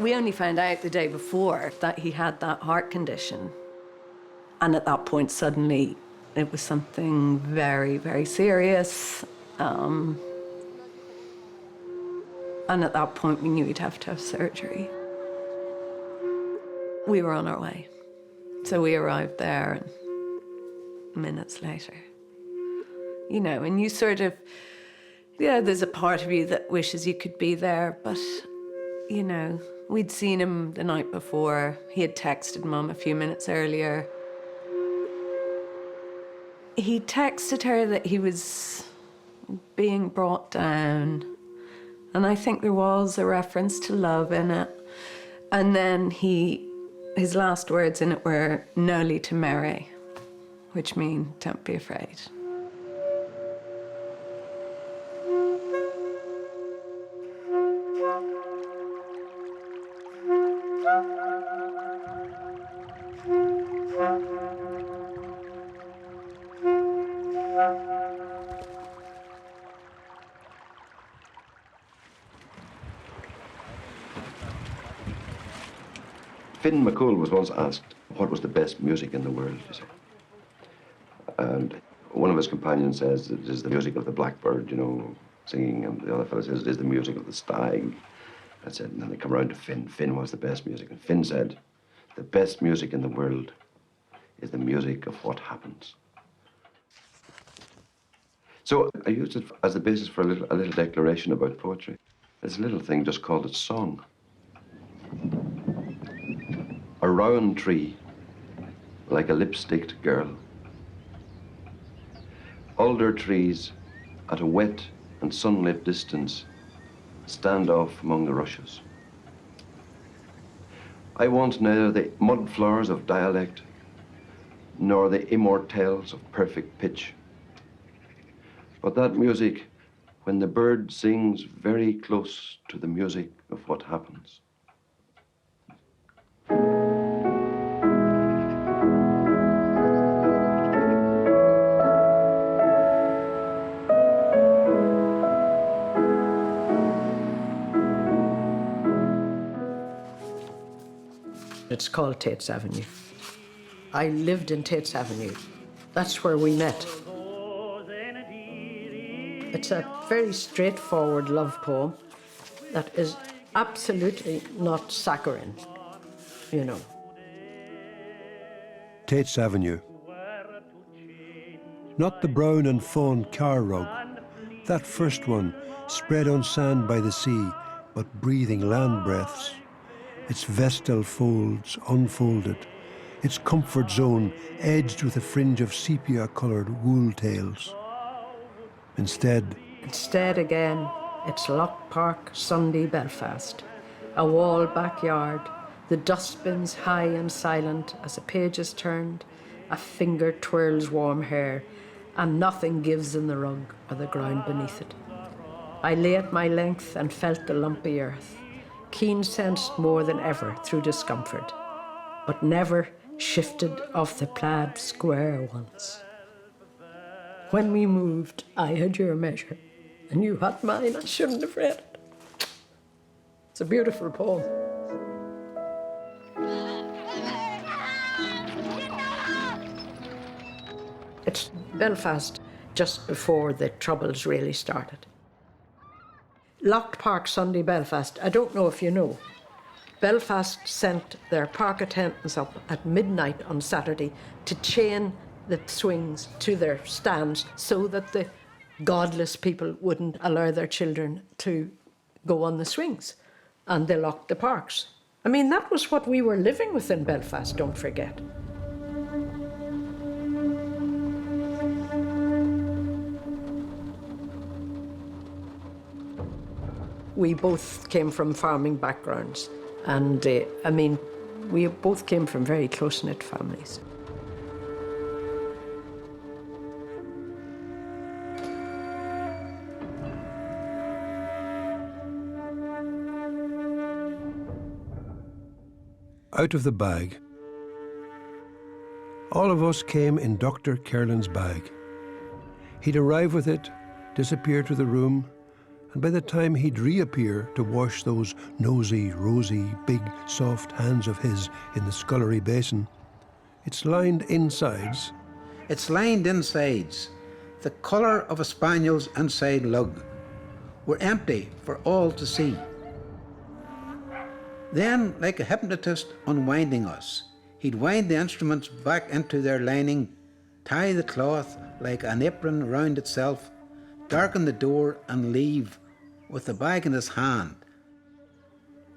We only found out the day before that he had that heart condition. And at that point, suddenly, it was something very, very serious. And at that point, we knew he'd have to have surgery. We were on our way. So we arrived there minutes later. You know, and you sort of, yeah, there's a part of you that wishes you could be there, but, you know, we'd seen him the night before. He had texted Mum a few minutes earlier. He texted her that he was being brought down, and I think there was a reference to love in it. And then his last words in it were "Noli timere," which mean don't be afraid. Finn McCool was once asked what was the best music in the world, you see. And one of his companions says it is the music of the blackbird, you know, singing, and the other fellow says it is the music of the stag. That's it. And then they come around to Finn. Finn was the best music. And Finn said, the best music in the world is the music of what happens. So I used it as the basis for a little declaration about poetry. It's a little thing just called it song. A rowan tree, like a lipsticked girl. Alder trees, at a wet and sunlit distance, stand off among the rushes. I want neither the mud flowers of dialect, nor the immortelles of perfect pitch, but that music when the bird sings very close to the music of what happens. It's called Tate's Avenue. I lived in Tate's Avenue. That's where we met. It's a very straightforward love poem that is absolutely not saccharine, you know. Tate's Avenue. Not the brown and fawn car rug, that first one spread on sand by the sea, but breathing land breaths. Its vestal folds unfolded, its comfort zone edged with a fringe of sepia-coloured wool tails. Instead again, it's Loch Park, Sunday Belfast. A wall backyard, the dustbins high and silent as a page is turned, a finger twirls warm hair, and nothing gives in the rug or the ground beneath it. I lay at my length and felt the lumpy earth, keen-sensed more than ever through discomfort, but never shifted off the plaid square once. When we moved, I had your measure, and you had mine. I shouldn't have read it. It's a beautiful poem. It's Belfast just before the Troubles really started. Loch Park, Sunday Belfast, I don't know if you know, Belfast sent their park attendants up at midnight on Saturday to chain the swings to their stands so that the godless people wouldn't allow their children to go on the swings, and they locked the parks. I mean, that was what we were living with in Belfast, don't forget. We both came from farming backgrounds, and I mean, we both came from very close-knit families. Out of the bag. All of us came in Dr. Kerlin's bag. He'd arrive with it, disappear to the room, and by the time he'd reappear to wash those nosy, rosy, big, soft hands of his in the scullery basin, it's lined insides. It's lined insides, the colour of a spaniel's inside lug. We're empty for all to see. Then, like a hypnotist unwinding us, he'd wind the instruments back into their lining, tie the cloth like an apron round itself, darken the door and leave with the bag in his hand.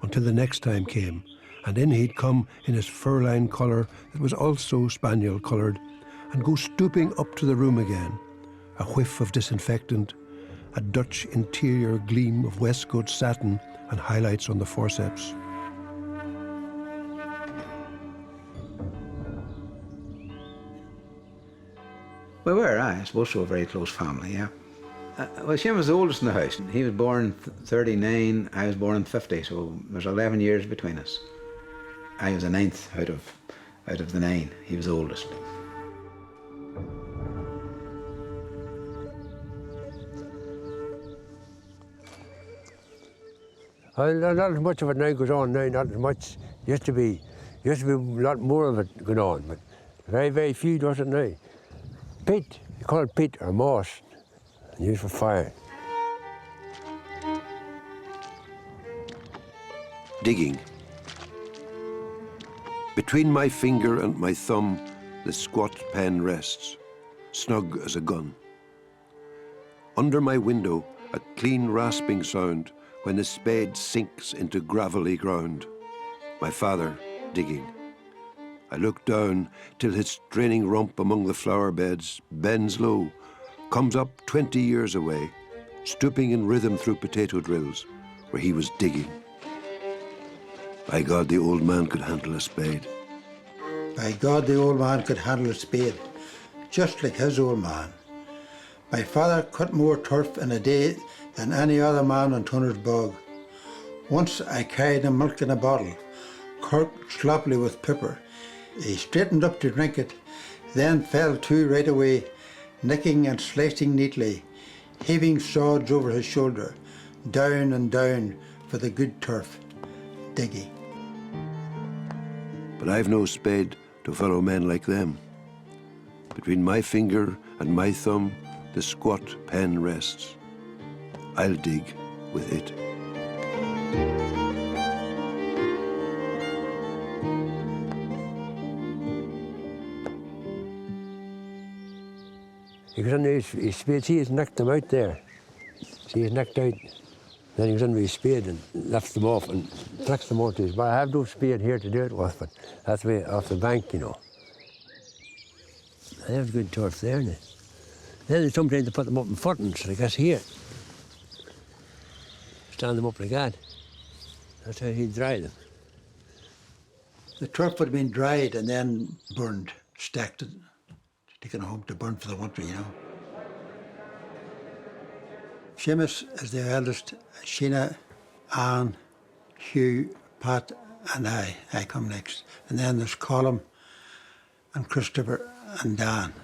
Until the next time came, and in he'd come in his fur-lined collar that was also spaniel-coloured, and go stooping up to the room again, a whiff of disinfectant, a Dutch interior gleam of Westcote satin and highlights on the forceps. We were, I suppose, so a very close family, yeah. Well, Seamus was the oldest in the house. He was born in 39, I was born in 50, so there's 11 years between us. I was the 9th out of the 9. He was the oldest. Well, not as much of it now goes on now, not as much. Used to be a lot more of it going on, but very, very few does it now. Peat, you call it peat or moss, used for fire. Digging. Between my finger and my thumb, the squat pen rests, snug as a gun. Under my window, a clean rasping sound when the spade sinks into gravelly ground. My father digging. I look down till his straining rump among the flower beds bends low, comes up 20 years away, stooping in rhythm through potato drills where he was digging. By God, the old man could handle a spade. By God, the old man could handle a spade, just like his old man. My father cut more turf in a day than any other man on Tunner's Bog. Once I carried him milk in a bottle, corked sloppily with pepper. He straightened up to drink it, then fell to right away, nicking and slicing neatly, heaving sods over his shoulder, down and down for the good turf, digging. But I've no spade to follow men like them. Between my finger and my thumb, the squat pen rests. I'll dig with it. He goes under his spade, see, he's knocked them out there. See, he's knocked out. Then he goes under his spade and lifts them off and tracks them onto his back. I have no spade here to do it with, but that's the way off the bank, you know. There's good turf there, isn't it? Then sometimes they put them up in footings, like that's here. Stand them up like that. That's how he'd dry them. The turf would have been dried and then burned, stacked, taken home to burn for the winter, you know. Seamus is the eldest. Sheena, Anne, Hugh, Pat and I come next. And then there's Colm and Christopher and Dan.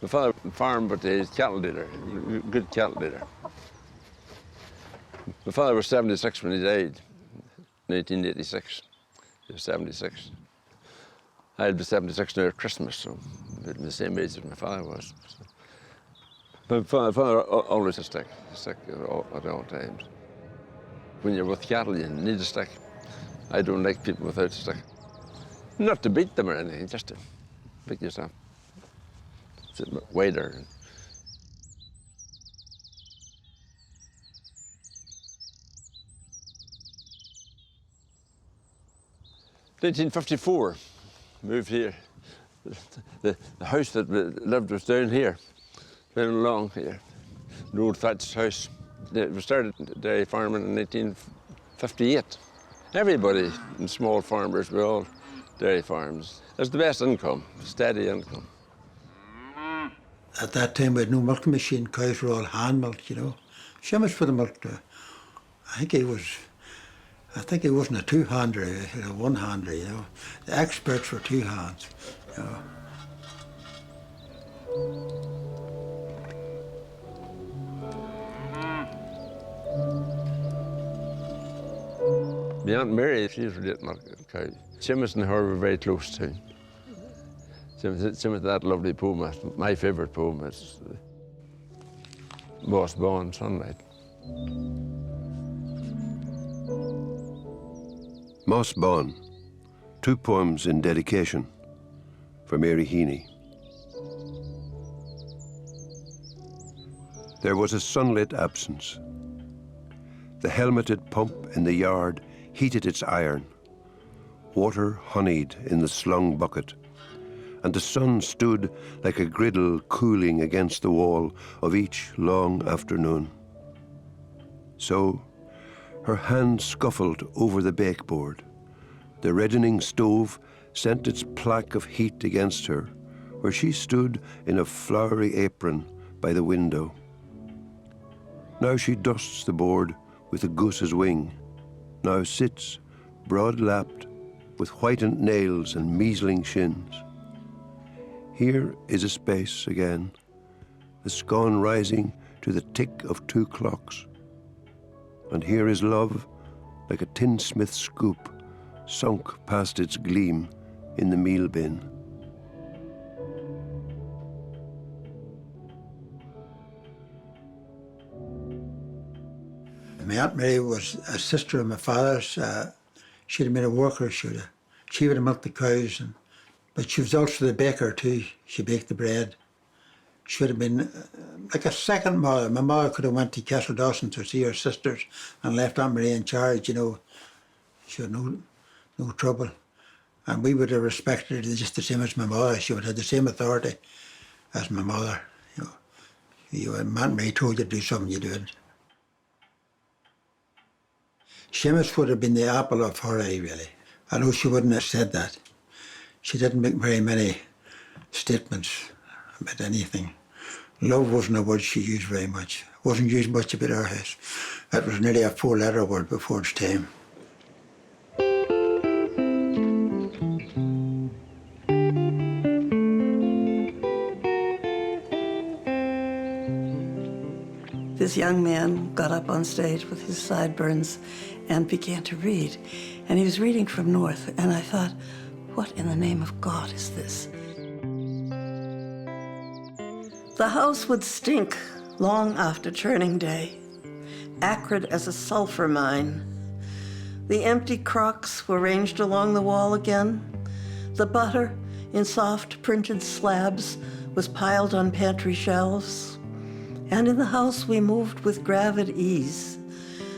My father farmed, but he's cattle dealer, good cattle dealer. My father was 76 when he died, 1986. He was 76. I'd be 76 now at Christmas, so I'm the same age as my father was. My father always had a stick at all times. When you're with cattle, you need a stick. I don't like people without a stick. Not to beat them or anything, just to make yourself sit wider. 1954, moved here. The house that we lived was down here, down along here, an old thatched house. We started dairy farming in 1958. Everybody in small farmers were all dairy farms. It's the best income, steady income. At that time we had no milking machine, cows were all hand milked, you know. Seamus would have milked, I think he wasn't a two-hander, he was a one-hander, you know. The experts were two hands, you know. My Aunt Mary, she was related to my cow. Seamus and her were very close too. Seamus, that lovely poem, my favourite poem is Moss Bawn, Sunlight. Moss Bawn, 2 poems in dedication for Mary Heaney. There was a sunlit absence. The helmeted pump in the yard heated its iron, water honeyed in the slung bucket, and the sun stood like a griddle cooling against the wall of each long afternoon. So her hand scuffled over the bakeboard. The reddening stove sent its plaque of heat against her, where she stood in a flowery apron by the window. Now she dusts the board with a goose's wing, now sits, broad-lapped, with whitened nails and measling shins. Here is a space again, the scone rising to the tick of 2 clocks. And here is love, like a tinsmith's scoop, sunk past its gleam in the meal bin. My Aunt Mary was a sister of my father's. She'd have been a worker. She would have milked the cows, but she was also the baker too. She baked the bread. She would have been like a second mother. My mother could have went to Castle Dawson to see her sisters and left Aunt Mary in charge, you know. She had no trouble. And we would have respected her just the same as my mother. She would have the same authority as my mother. Aunt Mary told you to do something, you do it. Seamus would have been the apple of her eye, really. I know she wouldn't have said that. She didn't make very many statements about anything. Love wasn't a word she used very much. Wasn't used much about our house. That was nearly a 4-letter word before its time. This young man got up on stage with his sideburns and began to read. And he was reading from North, and I thought, what in the name of God is this? The house would stink long after churning day, acrid as a sulfur mine. The empty crocks were ranged along the wall again. The butter, in soft printed slabs, was piled on pantry shelves. And in the house we moved with gravid ease,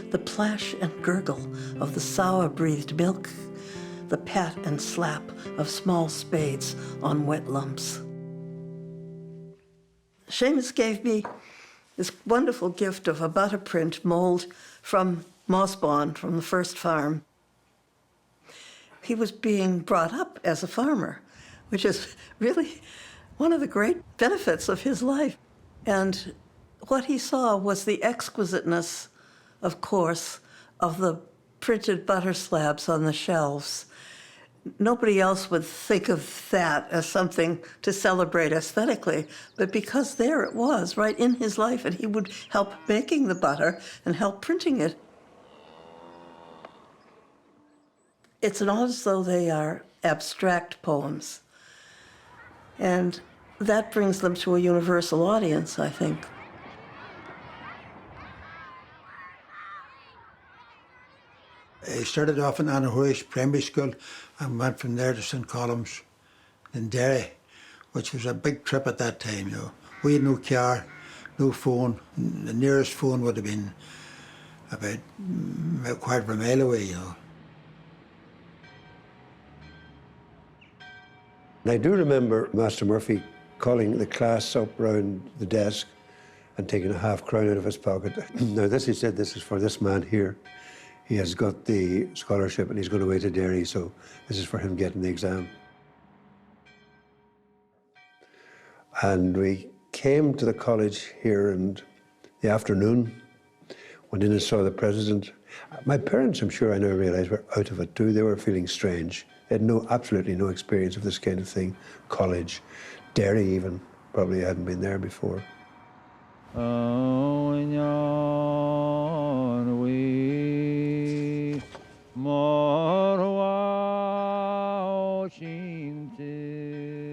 the plash and gurgle of the sour-breathed milk, the pat and slap of small spades on wet lumps. Seamus gave me this wonderful gift of a butter print mold from Moss Bawn, from the first farm. He was being brought up as a farmer, which is really one of the great benefits of his life. And what he saw was the exquisiteness, of course, of the printed butter slabs on the shelves. Nobody else would think of that as something to celebrate aesthetically, but because there it was, right in his life, and he would help making the butter and help printing it. It's not as though they are abstract poems, and that brings them to a universal audience, I think. I started off in Anahorish Primary School and went from there to St. Colum's in Derry, which was a big trip at that time, you know. We had no car, no phone. The nearest phone would have been about a quarter of a mile away, you know. I do remember Master Murphy calling the class up round the desk and taking a half-crown out of his pocket. Now this, he said, this is for this man here. He has got the scholarship and he's going away to Derry, so this is for him getting the exam. And we came to the college here in the afternoon, went in and saw the president. My parents, I'm sure I now realise, were out of it too. They were feeling strange. They had absolutely no experience of this kind of thing. College, Derry even, probably hadn't been there before.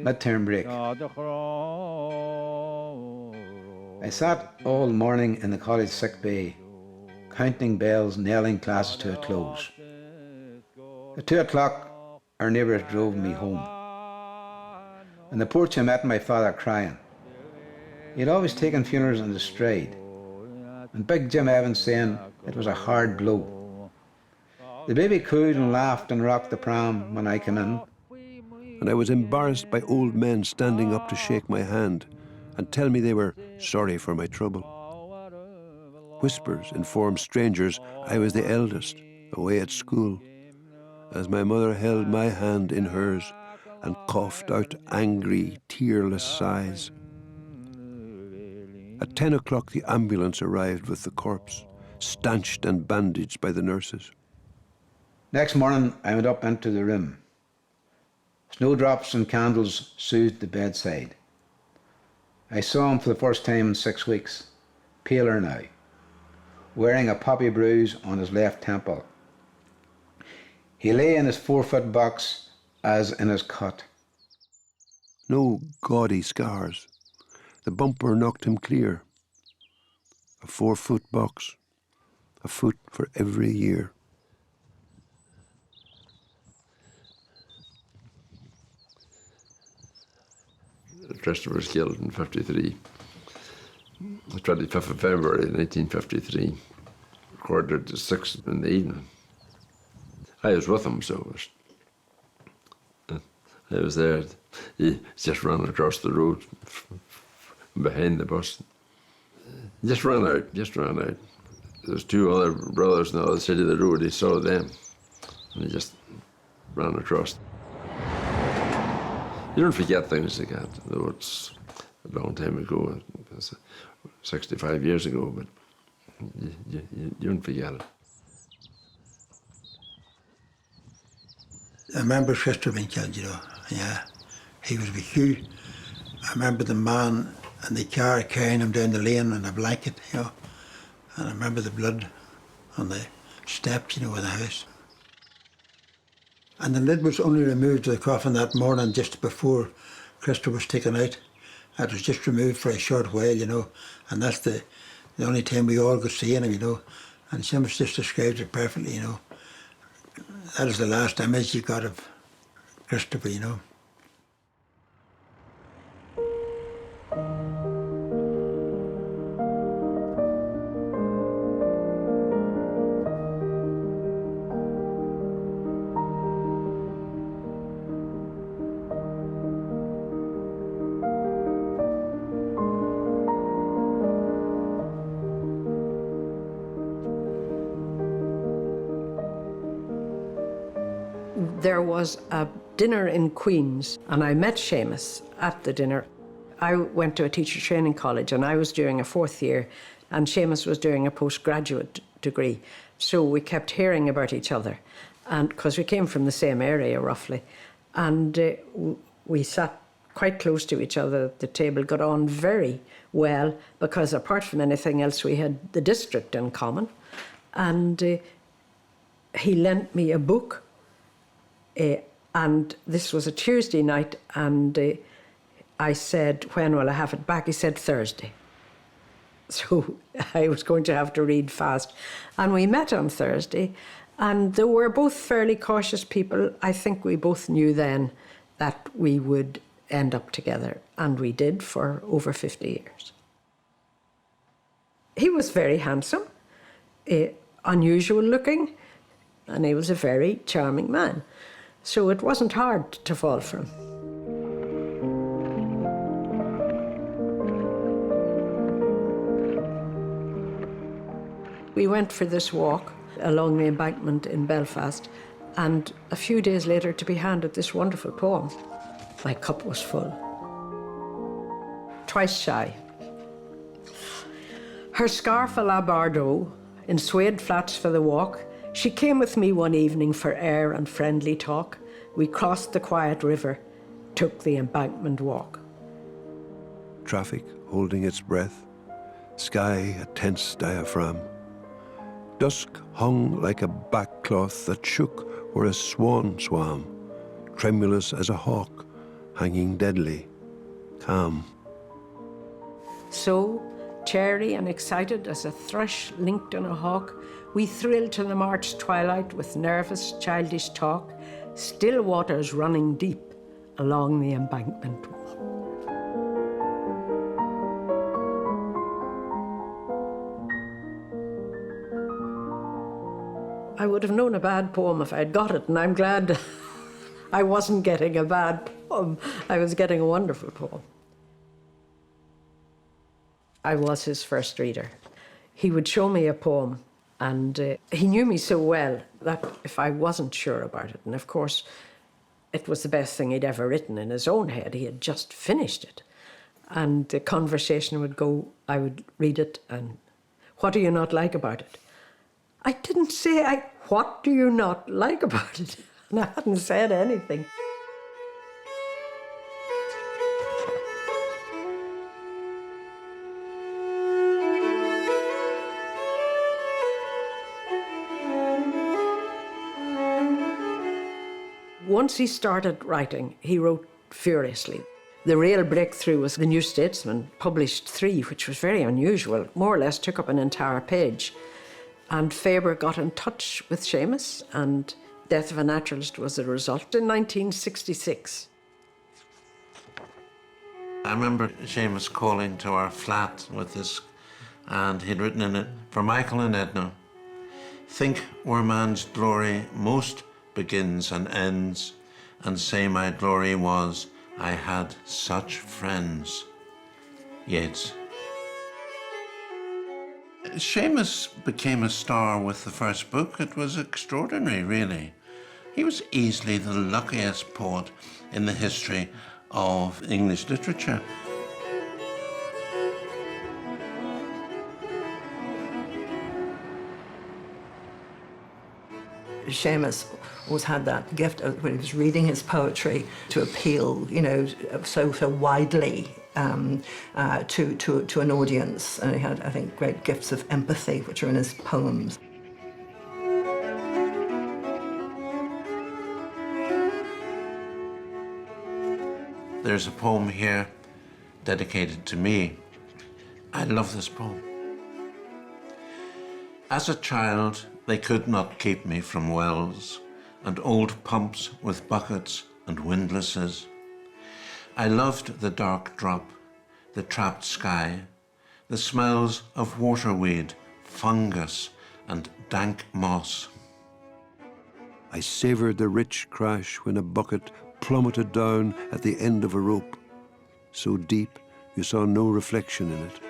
Midterm break. I sat all morning in the college sick bay, counting bells, nailing classes to a close. At 2 o'clock, our neighbours drove me home. In the porch I met my father crying. He had always taken funerals in his stride, and Big Jim Evans saying it was a hard blow. The baby cooed and laughed and rocked the pram when I came in. And I was embarrassed by old men standing up to shake my hand and tell me they were sorry for my trouble. Whispers informed strangers I was the eldest, away at school, as my mother held my hand in hers and coughed out angry, tearless sighs. At 10 o'clock, the ambulance arrived with the corpse, stanched and bandaged by the nurses. Next morning, I went up into the room. Snowdrops and candles soothed the bedside. I saw him for the first time in 6 weeks, paler now, wearing a poppy bruise on his left temple. He lay in his 4-foot box as in his cot. No gaudy scars. The bumper knocked him clear. A 4-foot box, a foot for every year. Christopher was killed in 53. The 25th of February 1953, quarter to 6 in the evening. I was with him, so I was there. He just ran across the road behind the bus. Just ran out. There's 2 other brothers on the other side of the road. He saw them, and he just ran across. You don't forget things like that, though it's a long time ago, it's 65 years ago, but you don't forget it. I remember Sister being killed, you know, yeah. He was with Hugh. I remember the man in the car carrying him down the lane in a blanket, you know. And I remember the blood on the steps, you know, of the house. And the lid was only removed of the coffin that morning just before Christopher was taken out. It was just removed for a short while, you know, and that's the only time we all got seeing him, you know. And Seamus just described it perfectly, you know. That is the last image you got of Christopher, you know. There was a dinner in Queen's, and I met Seamus at the dinner. I went to a teacher training college, and I was doing a 4th year, and Seamus was doing a postgraduate degree. So we kept hearing about each other, and because we came from the same area roughly, and we sat quite close to each other at the table, got on very well, because apart from anything else, we had the district in common. And he lent me a book. And this was a Tuesday night, and I said, when will I have it back? He said, Thursday. So I was going to have to read fast. And we met on Thursday, and though we're both fairly cautious people, I think we both knew then that we would end up together, and we did for over 50 years. He was very handsome, unusual looking, and he was a very charming man. So it wasn't hard to fall for him. We went for this walk along the embankment in Belfast, and a few days later to be handed this wonderful poem. My cup was full. Twice Shy. Her scarf a la Bardot, in suede flats for the walk. She came with me one evening for air and friendly talk. We crossed the quiet river, took the embankment walk. traffic holding its breath, sky a tense diaphragm. Dusk hung like a backcloth that shook where a swan swam, tremulous as a hawk, hanging deadly, calm. So, chary and excited as a thrush linked on a hawk, we thrilled to the March twilight with nervous, childish talk, still waters running deep along the embankment walk. I would have known a bad poem if I'd got it, and I'm glad I wasn't getting a bad poem. I was getting a wonderful poem. I was his first reader. He would show me a poem, and he knew me so well that if I wasn't sure about it, and of course it was the best thing he'd ever written in his own head, he had just finished it, and the conversation would go, I would read it, and what do you not like about it? I didn't say, what do you not like about it? And I hadn't said anything. Once he started writing, he wrote furiously. The real breakthrough was The New Statesman, published 3, which was very unusual, more or less took up an entire page. And Faber got in touch with Seamus, and Death of a Naturalist was the result in 1966. I remember Seamus calling to our flat with this, and he'd written in it, "For Michael and Edna, think where man's glory most begins and ends, and say my glory was, I had such friends." Yeats. Seamus became a star with the first book. It was extraordinary, really. He was easily the luckiest poet in the history of English literature. Seamus always had that gift of, when he was reading his poetry, to appeal, so widely to an audience. And he had, I think, great gifts of empathy, which are in his poems. There's a poem here dedicated to me. I love this poem. As a child, they could not keep me from wells and old pumps with buckets and windlasses. I loved the dark drop, the trapped sky, the smells of waterweed, fungus, and dank moss. I savoured the rich crash when a bucket plummeted down at the end of a rope, so deep you saw no reflection in it.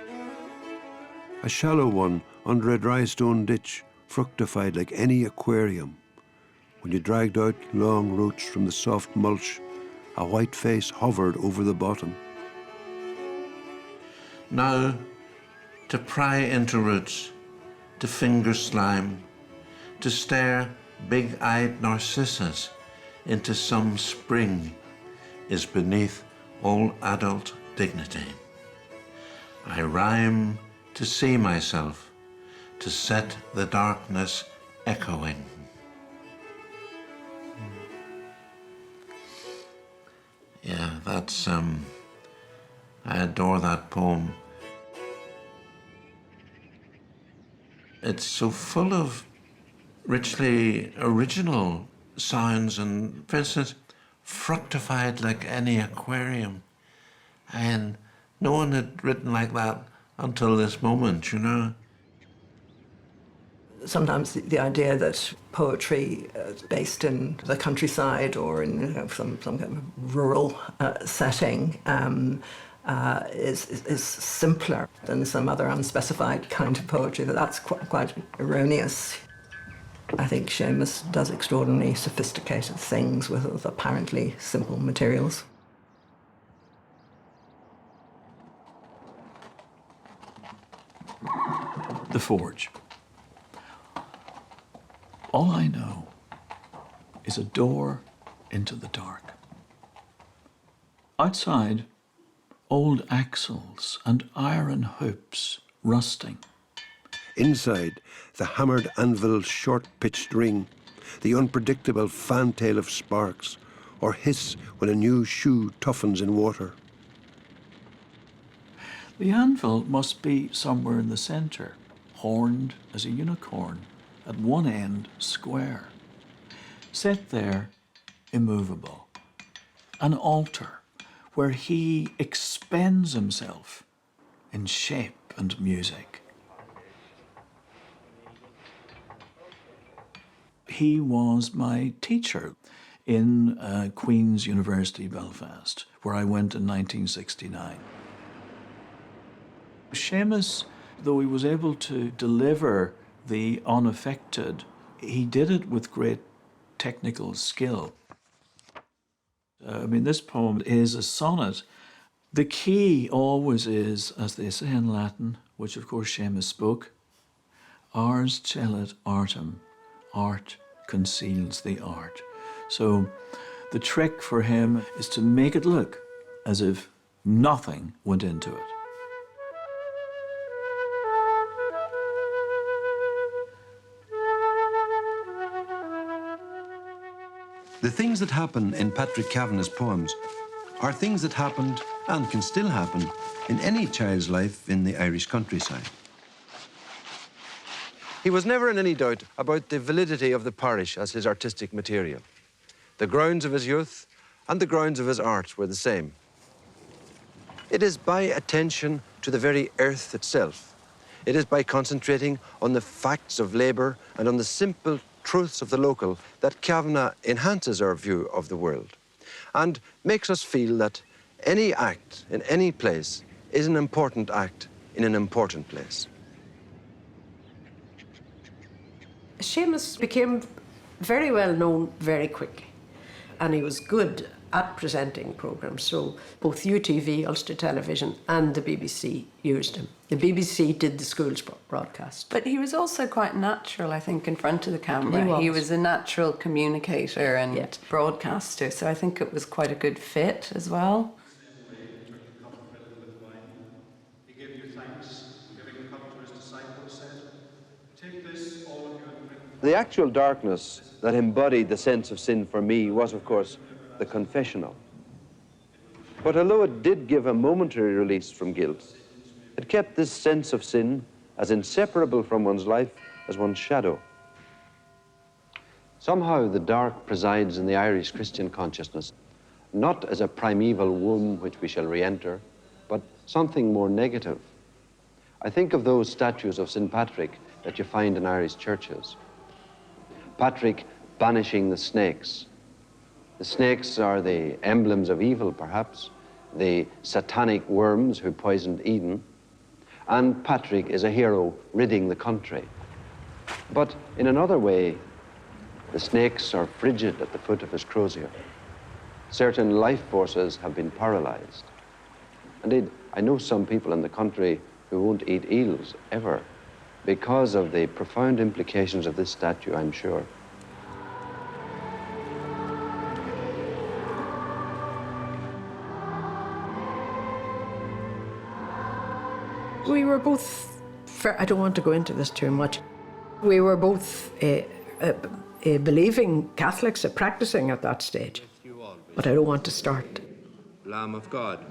A shallow one under a dry stone ditch, fructified like any aquarium. When you dragged out long roots from the soft mulch, a white face hovered over the bottom. Now, to pry into roots, to finger slime, to stare big-eyed narcissus into some spring is beneath all adult dignity. I rhyme to see myself, to set the darkness echoing. Yeah, that's, I adore that poem. It's so full of richly original sounds and, for instance, fructified like any aquarium. And no one had written like that until this moment, you know. Sometimes the idea that poetry based in the countryside or in some kind of rural setting is simpler than some other unspecified kind of poetry, that's quite erroneous. I think Seamus does extraordinarily sophisticated things with apparently simple materials. The Forge. All I know is a door into the dark. Outside, old axles and iron hoops rusting. Inside, the hammered anvil's short-pitched ring, the unpredictable fantail of sparks, or hiss when a new shoe toughens in water. The anvil must be somewhere in the centre, horned as a unicorn, at one end square. Set there, immovable. An altar where he expends himself in shape and music. He was my teacher in Queen's University, Belfast, where I went in 1969. Seamus, though he was able to deliver the unaffected, he did it with great technical skill. This poem is a sonnet. The key always is, as they say in Latin, which of course Seamus spoke, ars celit artem, art conceals the art. So the trick for him is to make it look as if nothing went into it. The things that happen in Patrick Kavanagh's poems are things that happened and can still happen in any child's life in the Irish countryside. He was never in any doubt about the validity of the parish as his artistic material. The grounds of his youth and the grounds of his art were the same. It is by attention to the very earth itself. It is by concentrating on the facts of labour and on the simple truths of the local that Kavanagh enhances our view of the world and makes us feel that any act in any place is an important act in an important place. Seamus became very well known very quickly, and he was good at presenting programmes. So both UTV, Ulster Television, and the BBC used him. The BBC did the school's broadcast. But he was also quite natural, I think, in front of the camera. He was a natural communicator and broadcaster, so I think it was quite a good fit as well. He gave you thanks, giving the cup to his disciples, said, "Take this, all of you, and drink." The actual darkness that embodied the sense of sin for me was, of course, the confessional. But although it did give a momentary release from guilt, it kept this sense of sin as inseparable from one's life as one's shadow. Somehow the dark presides in the Irish Christian consciousness, not as a primeval womb which we shall re-enter, but something more negative. I think of those statues of St. Patrick that you find in Irish churches. Patrick banishing the snakes. The snakes are the emblems of evil, perhaps, the satanic worms who poisoned Eden, and Patrick is a hero ridding the country. But in another way, the snakes are frigid at the foot of his crozier. Certain life forces have been paralyzed. Indeed, I know some people in the country who won't eat eels ever because of the profound implications of this statue, I'm sure. We were both, I don't want to go into this too much, we were both believing Catholics, practicing at that stage. But I don't want to start. Lamb of God.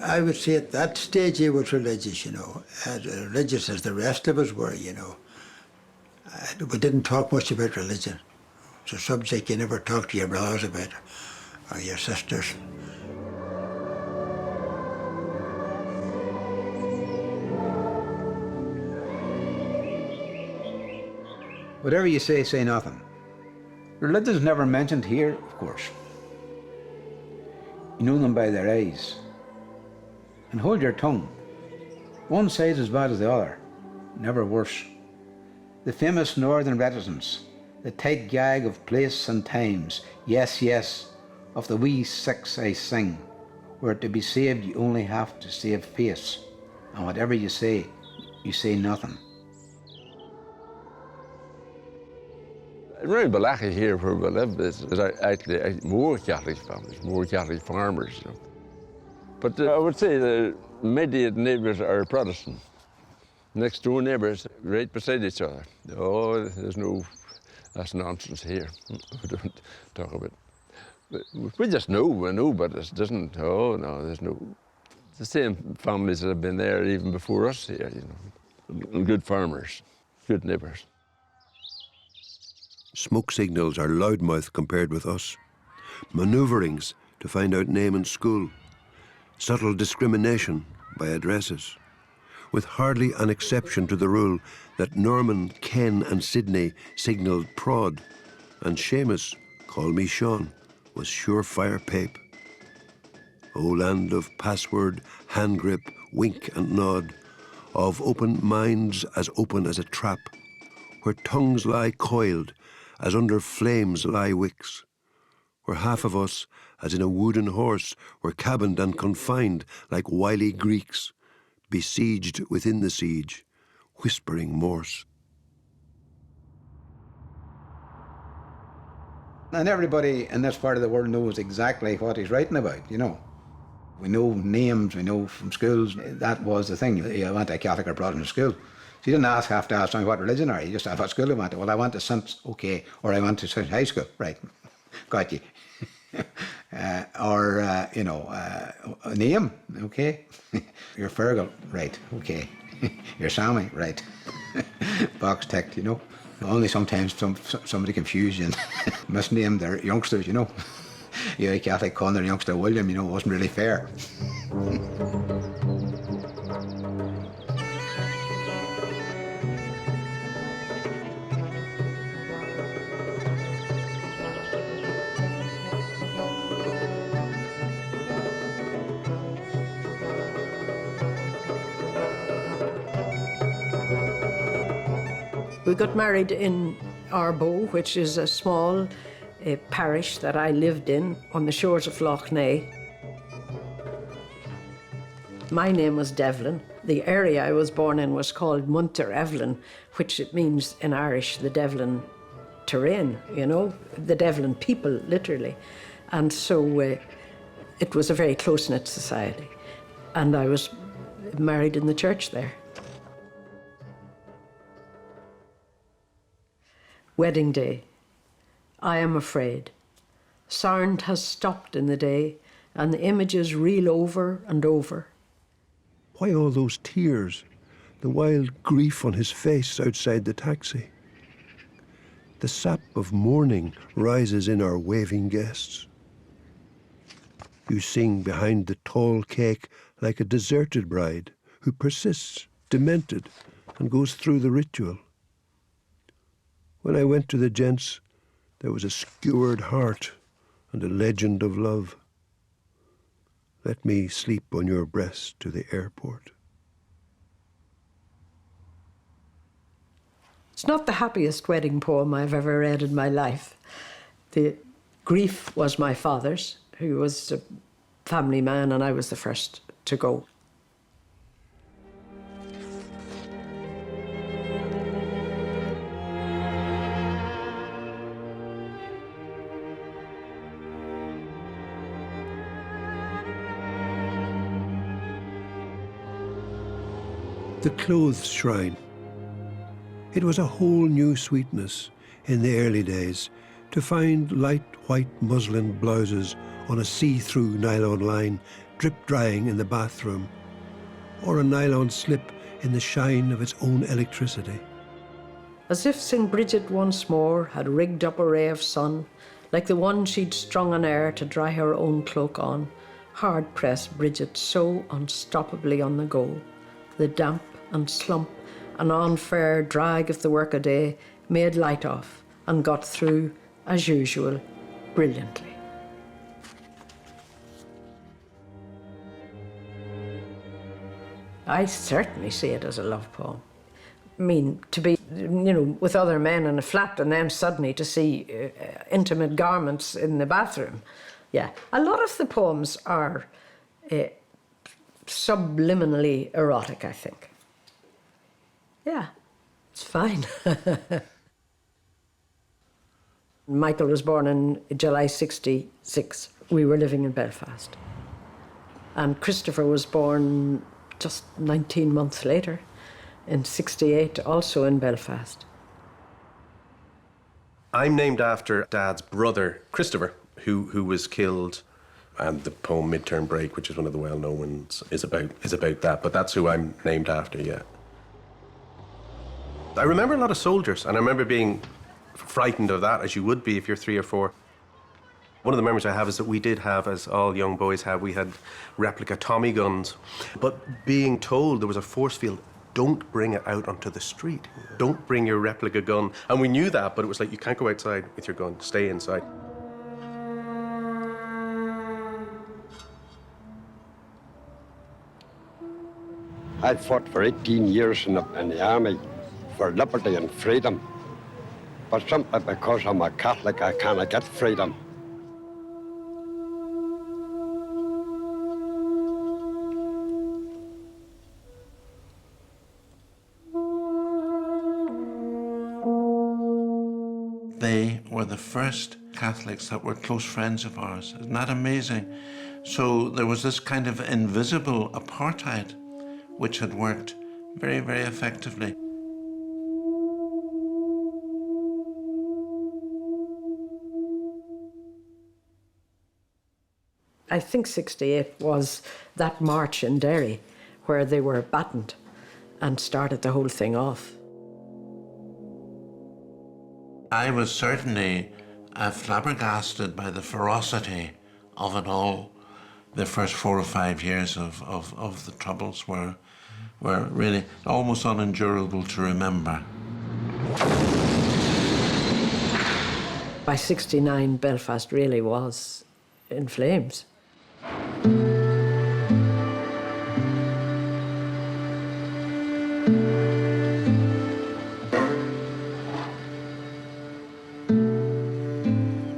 I would say at that stage he was religious, you know, as religious as the rest of us were, you know. We didn't talk much about religion. It's a subject you never talk to your brothers about, or your sisters. Whatever you say nothing. Religion's never mentioned here, of course. You know them by their eyes. And hold your tongue. One side's as bad as the other, never worse. The famous northern reticence, the tight gag of place and times, yes, yes, of the wee six I sing, where to be saved you only have to save face, and whatever you say nothing. Around Balaki here where we live is actually more Catholic families, more Catholic farmers. You know. But I would say the immediate neighbours are Protestant. Next door neighbours, right beside each other. Oh, there's no, that's nonsense here. We don't talk about it. We just know, we know, but it doesn't, oh no, there's no, the same families that have been there even before us here, you know. Good farmers, good neighbours. Smoke signals are loudmouth compared with us. Manoeuvrings to find out name and school. Subtle discrimination by addresses. With hardly an exception to the rule that Norman, Ken and Sydney signalled prod, and Seamus, call me Sean, was surefire pape. O land of password, hand grip, wink and nod, of open minds as open as a trap, where tongues lie coiled as under flames lie wicks, where half of us, as in a wooden horse, were cabined and confined like wily Greeks, besieged within the siege, whispering Morse. And everybody in this part of the world knows exactly what he's writing about, you know. We know names, we know from schools. That was the thing. You went to a Catholic or Protestant school. So you didn't have to ask me what religion are you. You just asked what school you went to. Well, I went to St. Okay, or I went to St. High School. Right, got you. You know, a name, okay. You're Fergal, right, okay. You're Sammy, right. Box ticked, you know. Only sometimes somebody confused you and misnamed their youngsters, you know. You're a Catholic calling their youngster William, you know, it wasn't really fair. We got married in Arbo, which is a small parish that I lived in on the shores of Lough Neagh. My name was Devlin. The area I was born in was called Munter Evelyn, which it means in Irish the Devlin terrain, you know, the Devlin people, literally. And so it was a very close-knit society. And I was married in the church there. Wedding day. I am afraid. Sound has stopped in the day, and the images reel over and over. Why all those tears? The wild grief on his face outside the taxi. The sap of mourning rises in our waving guests. You sing behind the tall cake like a deserted bride who persists, demented, and goes through the ritual. When I went to the gents, there was a skewered heart and a legend of love. Let me sleep on your breast to the airport. It's not the happiest wedding poem I've ever read in my life. The grief was my father's, who was a family man, and I was the first to go. The clothes shrine. It was a whole new sweetness in the early days to find light white muslin blouses on a see-through nylon line drip-drying in the bathroom, or a nylon slip in the shine of its own electricity. As if St. Bridget once more had rigged up a ray of sun, like the one she'd strung on air to dry her own cloak on, hard-pressed Bridget so unstoppably on the go. The damp and slump and unfair drag of the workaday made light of and got through, as usual, brilliantly. I certainly see it as a love poem. I mean, to be, you know, with other men in a flat and then suddenly to see intimate garments in the bathroom. Yeah, a lot of the poems are subliminally erotic, I think. Yeah, it's fine. Michael was born in July 66. We were living in Belfast. And Christopher was born just 19 months later, in 68, also in Belfast. I'm named after Dad's brother, Christopher, who was killed. And the poem Midterm Break, which is one of the well-known ones, is about that. But that's who I'm named after, yeah. I remember a lot of soldiers, and I remember being frightened of that, as you would be if you're 3 or 4. One of the memories I have is that we did have, as all young boys have, we had replica Tommy guns. But being told there was a force field, don't bring it out onto the street. Don't bring your replica gun. And we knew that, but it was like, you can't go outside with your gun, stay inside. I fought for 18 years in the army for liberty and freedom. But simply because I'm a Catholic, I cannot get freedom. They were the first Catholics that were close friends of ours. Isn't that amazing? So there was this kind of invisible apartheid which had worked very, very effectively. I think 68 was that march in Derry where they were battened and started the whole thing off. I was certainly flabbergasted by the ferocity of it all. The first 4 or 5 years of the Troubles were really almost unendurable to remember. By 69, Belfast really was in flames.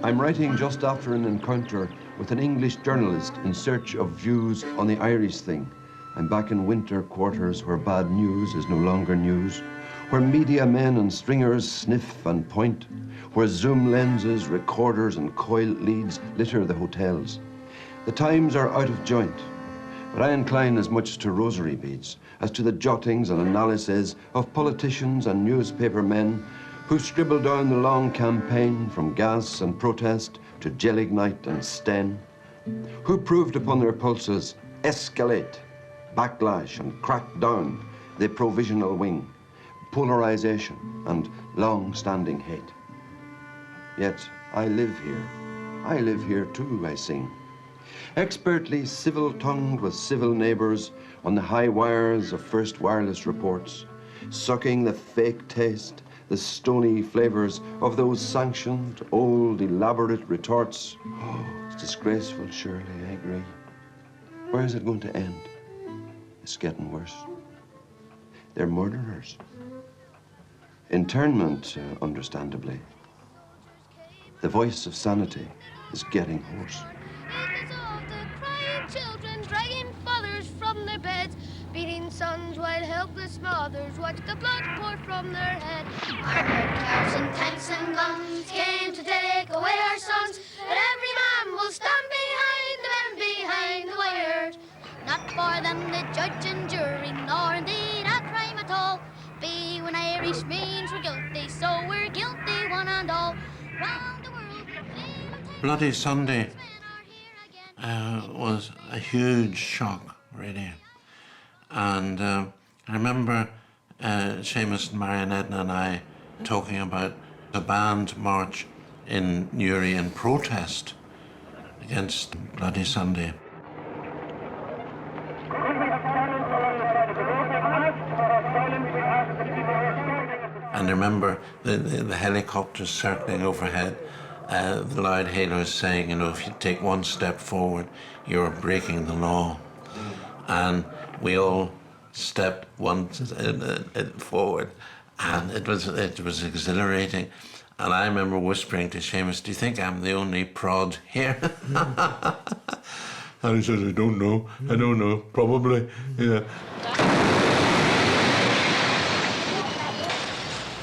I'm writing just after an encounter with an English journalist in search of views on the Irish thing. I'm back in winter quarters where bad news is no longer news, where media men and stringers sniff and point, where zoom lenses, recorders and coiled leads litter the hotels. The times are out of joint, but I incline as much to rosary beads as to the jottings and analyses of politicians and newspaper men who scribbled down the long campaign from gas and protest to gelignite and sten, who proved upon their pulses escalate, backlash and crack down the provisional wing, polarization and long-standing hate. Yet I live here too, I sing. Expertly civil-tongued with civil neighbours on the high wires of first wireless reports, sucking the fake taste, the stony flavours of those sanctioned, old, elaborate retorts. Oh, it's disgraceful, surely, I agree. Where is it going to end? It's getting worse. They're murderers. Internment, understandably. The voice of sanity is getting hoarse. Children dragging fathers from their beds, beating sons while helpless mothers watch the blood pour from their head. Armored cars and tanks and guns came to take away our sons, but every man will stand behind the men behind the wires. Not for them the judge and jury, nor indeed a crime at all. Be when Irish means we're guilty, so we're guilty one and all. Round the world, Bloody Sunday was a huge shock, really. And I remember Seamus and Marion Edna and I talking about the band march in Newry in protest against Bloody Sunday. And I remember the helicopters circling overhead, the loud hailers saying, you know, if you take one step forward, you're breaking the law. And we all stepped one forward, and it was exhilarating. And I remember whispering to Seamus, do you think I'm the only prod here? And he says, I don't know, probably, yeah.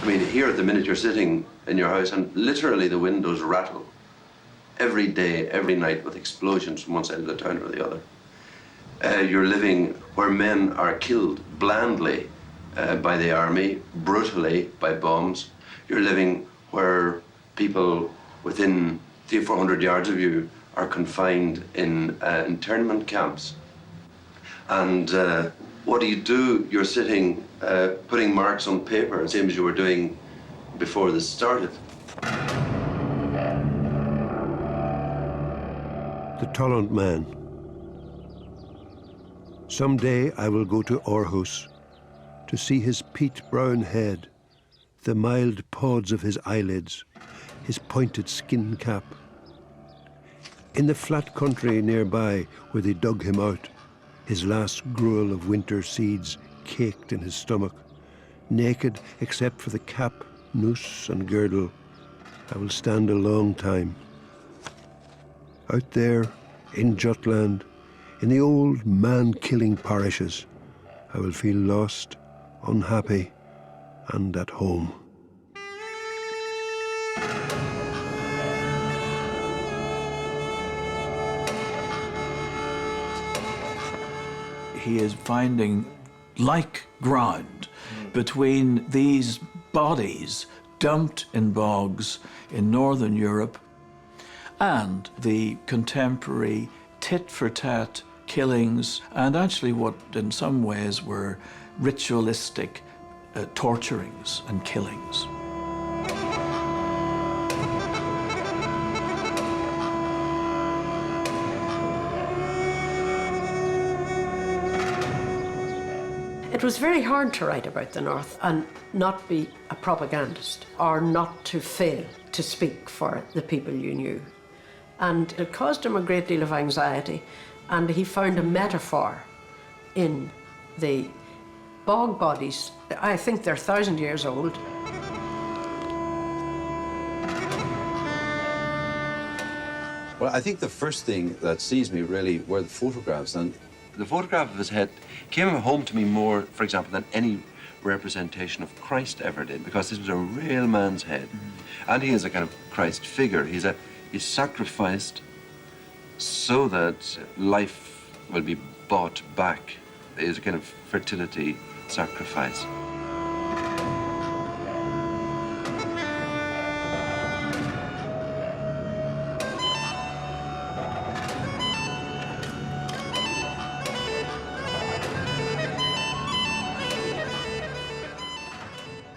I mean, here at the minute you're sitting in your house and literally the windows rattle every day, every night with explosions from one side of the town or the other. You're living where men are killed blandly by the army, brutally by bombs. You're living where people within 300 or 400 yards of you are confined in internment camps. And what do? You're sitting, putting marks on paper, same as you were doing before this started. The Tolland man. Someday I will go to Aarhus to see his peat-brown head, the mild pods of his eyelids, his pointed skin cap. In the flat country nearby where they dug him out, his last gruel of winter seeds caked in his stomach, naked except for the cap, noose and girdle, I will stand a long time. Out there, in Jutland, in the old man-killing parishes, I will feel lost, unhappy, and at home. He is finding like ground between these bodies dumped in bogs in Northern Europe and the contemporary tit-for-tat killings and actually what in some ways were ritualistic torturings and killings. It was very hard to write about the North and not be a propagandist or not to fail to speak for the people you knew. And it caused him a great deal of anxiety, and he found a metaphor in the bog bodies. I think they're 1,000 years old. Well, I think the first thing that seized me really were the photographs, and the photograph of his head came home to me more, for example, than any representation of Christ ever did, because this was a real man's head. And he is a kind of Christ figure. He's sacrificed so that life will be bought back. It's a kind of fertility sacrifice.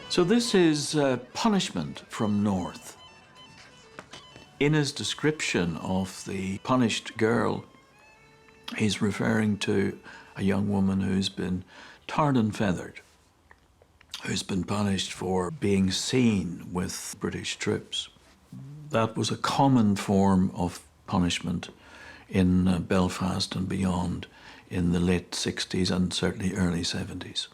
So this is punishment from North. In his description of the punished girl, he's referring to a young woman who's been tarred and feathered, who's been punished for being seen with British troops. That was a common form of punishment in Belfast and beyond in the late 60s and certainly early 70s.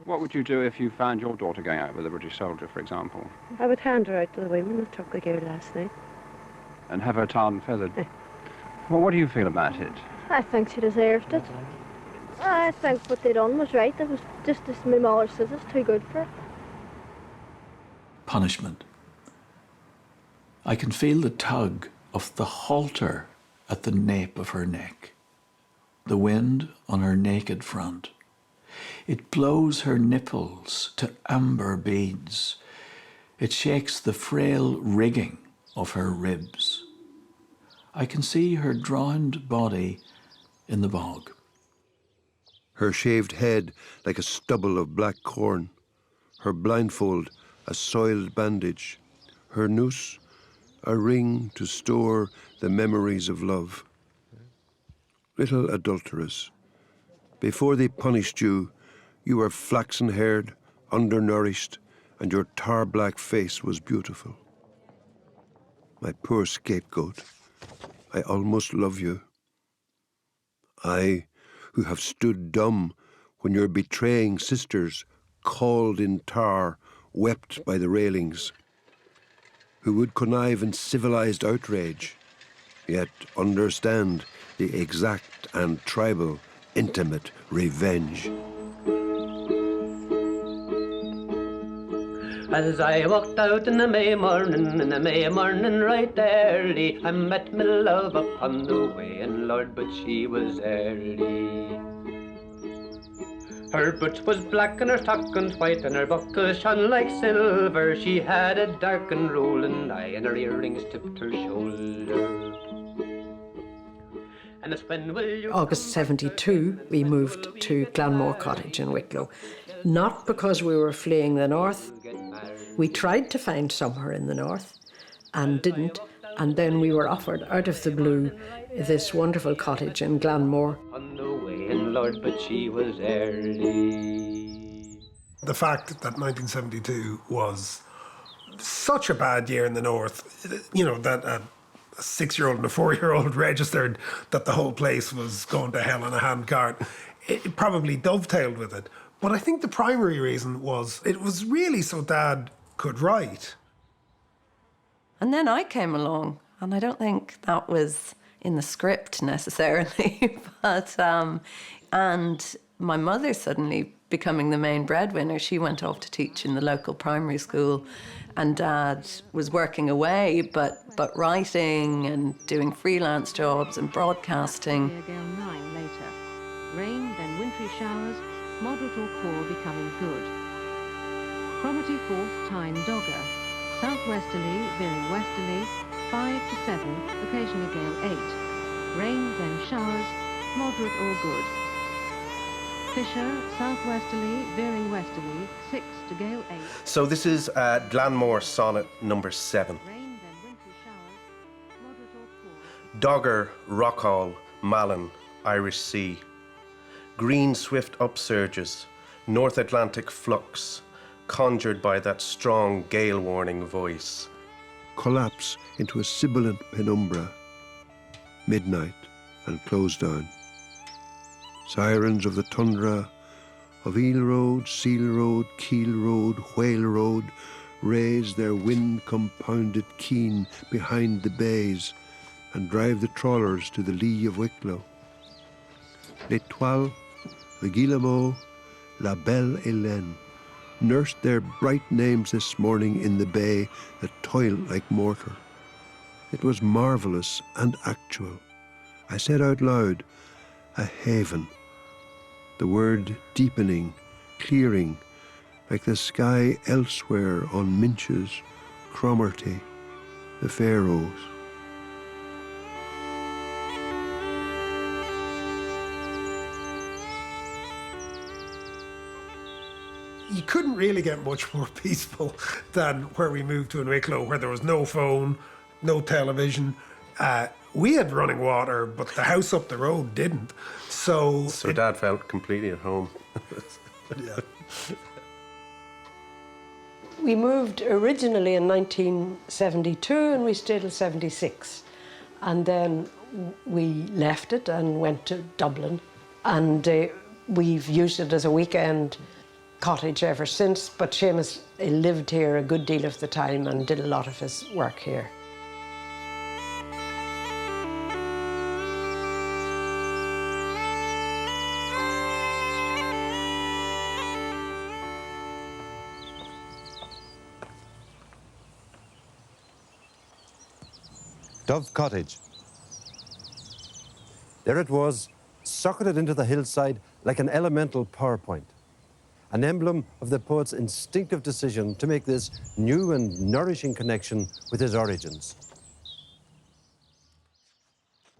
What would you do if you found your daughter going out with a British soldier, for example? I would hand her out to the women that took the girl last night. And have her tarred and feathered? Well, what do you feel about it? I think she deserved it. I think what they done was right. It was just as my mother says, it's too good for her. Punishment. I can feel the tug of the halter at the nape of her neck, the wind on her naked front. It blows her nipples to amber beads. It shakes the frail rigging of her ribs. I can see her drowned body in the bog. Her shaved head like a stubble of black corn, her blindfold a soiled bandage, her noose a ring to store the memories of love. Little adulteress, before they punished you, you were flaxen-haired, undernourished, and your tar-black face was beautiful. My poor scapegoat, I almost love you. I, who have stood dumb when your betraying sisters, called in tar, wept by the railings, who would connive in civilized outrage, yet understand the exact and tribal, intimate revenge. As I walked out in the May morning right early, I met my love upon the way, and Lord, but she was early. Her boots was black and her stockings white, and her buckles shone like silver. She had a dark and rolling eye, and her earrings tipped her shoulder. And it's when will you August 72, we moved to Glanmore Cottage in Wicklow. Not because we were fleeing the north. We tried to find somewhere in the north and didn't. And then we were offered, out of the blue, this wonderful cottage in Glanmore. on the way, and Lord, but she was early. The fact that 1972 was such a bad year in the north, you know, that a 6-year-old and a 4-year-old registered that the whole place was going to hell in a handcart, it probably dovetailed with it. But I think the primary reason was it was really so Dad could write. And then I came along, and I don't think that was in the script necessarily, but and my mother suddenly becoming the main breadwinner, she went off to teach in the local primary school, and Dad was working away, but writing and doing freelance jobs and broadcasting. Gale 9 later. Rain, then wintry showers, moderate or poor becoming good. Cromarty 4th, Tyne Dogger. Southwesterly, veering westerly, 5 to 7, occasionally gale 8. Rain, then showers, moderate or good. Fisher, southwesterly, veering westerly, 6 to gale 8. So this is Glanmore Sonnet number 7. Rain, then wintry showers, moderate or poor. Dogger, Rockall, Malin, Irish Sea. Green swift upsurges, North Atlantic flux, conjured by that strong gale warning voice. Collapse into a sibilant penumbra. Midnight and close down. Sirens of the tundra, of Eel Road, Seal Road, Keel Road, Whale Road, raise their wind-compounded keen behind the bays and drive the trawlers to the lee of Wicklow. L'Étoile, the Guillemot, La Belle Hélène nursed their bright names this morning in the bay that toiled like mortar. It was marvellous and actual. I said out loud, a haven. The word deepening, clearing, like the sky elsewhere on Minch's, Cromarty, the Faroes. You couldn't really get much more peaceful than where we moved to in Wicklow, where there was no phone, no television. We had running water, but the house up the road didn't. So Dad felt completely at home. Yeah. We moved originally in 1972 and we stayed till 76. And then we left it and went to Dublin. And we've used it as a weekend cottage ever since, but Seamus lived here a good deal of the time and did a lot of his work here. Dove Cottage. There it was, socketed into the hillside like an elemental PowerPoint, an emblem of the poet's instinctive decision to make this new and nourishing connection with his origins.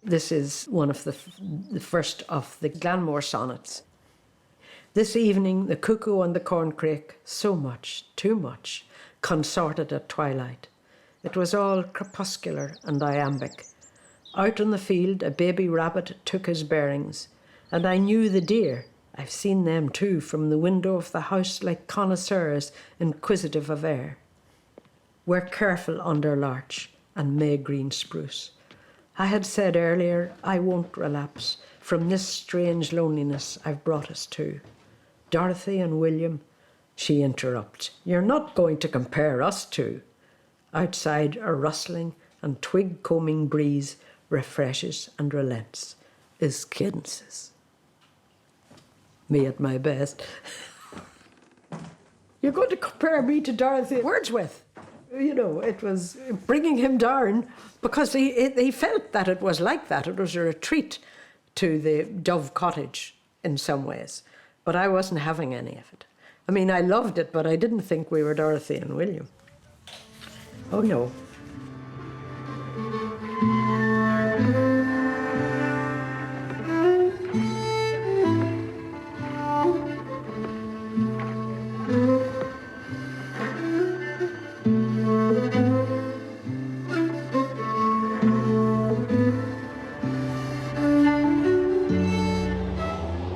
This is one of the first of the Glanmore sonnets. This evening, the cuckoo on the corncrake, so much, too much, consorted at twilight. It was all crepuscular and iambic. Out in the field, a baby rabbit took his bearings, and I knew the deer. I've seen them too from the window of the house like connoisseurs inquisitive of air. We're careful under larch and May green spruce. I had said earlier, I won't relapse from this strange loneliness I've brought us to. Dorothy and William, she interrupts, you're not going to compare us two. Outside, a rustling and twig-combing breeze refreshes and relents, is cadences. Me at my best. You're going to compare me to Dorothy Wordsworth. You know, it was bringing him down because he felt that it was like that. It was a retreat to the Dove Cottage in some ways. But I wasn't having any of it. I mean, I loved it, but I didn't think we were Dorothy and William. Oh, no.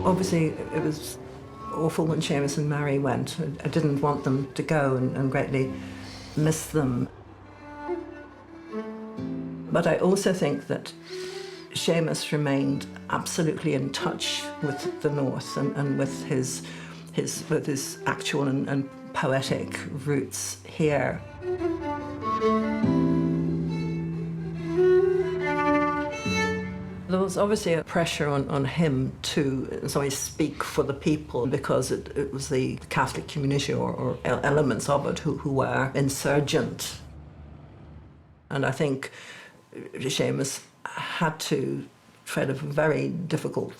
Obviously, it was awful when Seamus and Mary went. I didn't want them to go and greatly miss them. But I also think that Seamus remained absolutely in touch with the North and with his actual and poetic roots here. There was obviously a pressure on him to speak for the people because it was the Catholic community or elements of it who were insurgent. And I think Seamus had to tread a very difficult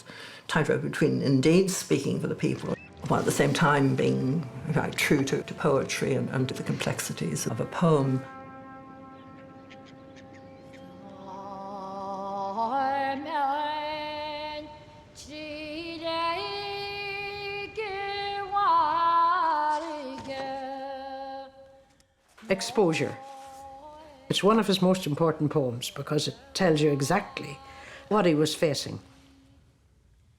tightrope between indeed speaking for the people, while at the same time being true to poetry and to the complexities of a poem. Exposure. It's one of his most important poems because it tells you exactly what he was facing.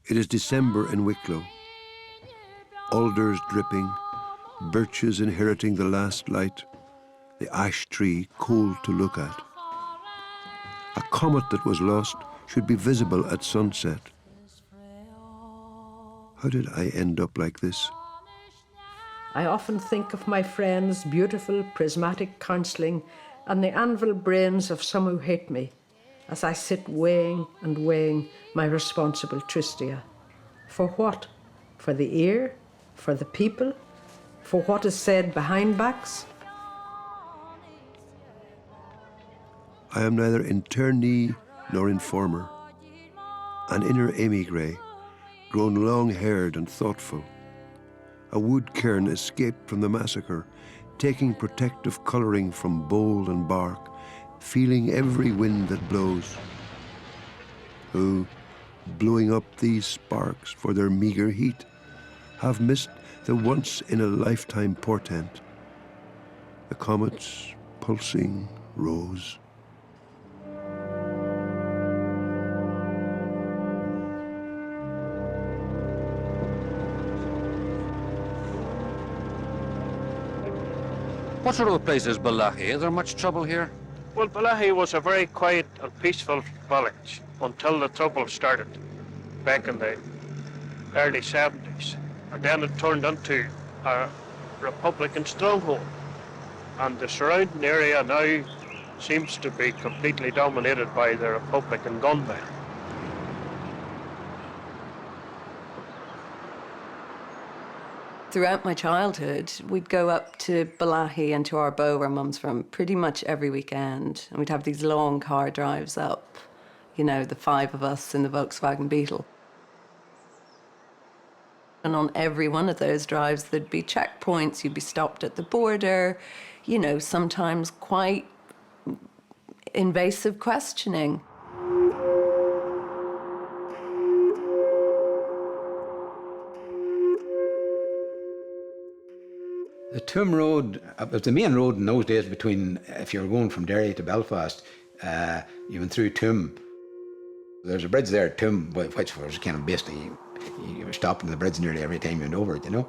It is December in Wicklow. Alders dripping, birches inheriting the last light, the ash tree cold to look at. A comet that was lost should be visible at sunset. How did I end up like this? I often think of my friends' beautiful prismatic counselling and the anvil brains of some who hate me as I sit weighing and weighing my responsible tristia. For what? For the ear? For the people? For what is said behind backs? I am neither internee nor informer, an inner émigré, grown long-haired and thoughtful. A wood cairn escaped from the massacre, taking protective colouring from bole and bark, feeling every wind that blows. Who, blowing up these sparks for their meagre heat, have missed the once-in-a-lifetime portent. The comet's pulsing rose. What sort of a place is Balahi? Is there much trouble here? Well, Balahi was a very quiet and peaceful village until the trouble started back in the early 70s. And then it turned into a Republican stronghold. And the surrounding area now seems to be completely dominated by the Republican gunmen. Throughout my childhood, we'd go up to Balahi and to Arboe, where Mum's from, pretty much every weekend. And we'd have these long car drives up, you know, the 5 of us in the Volkswagen Beetle. And on every one of those drives, there'd be checkpoints, you'd be stopped at the border, you know, sometimes quite invasive questioning. The Tuam Road, it was the main road in those days between, if you were going from Derry to Belfast, you went through Tuam. There's a bridge there at Tuam, which was kind of basically, you were stopping the bridge nearly every time you went over it, you know.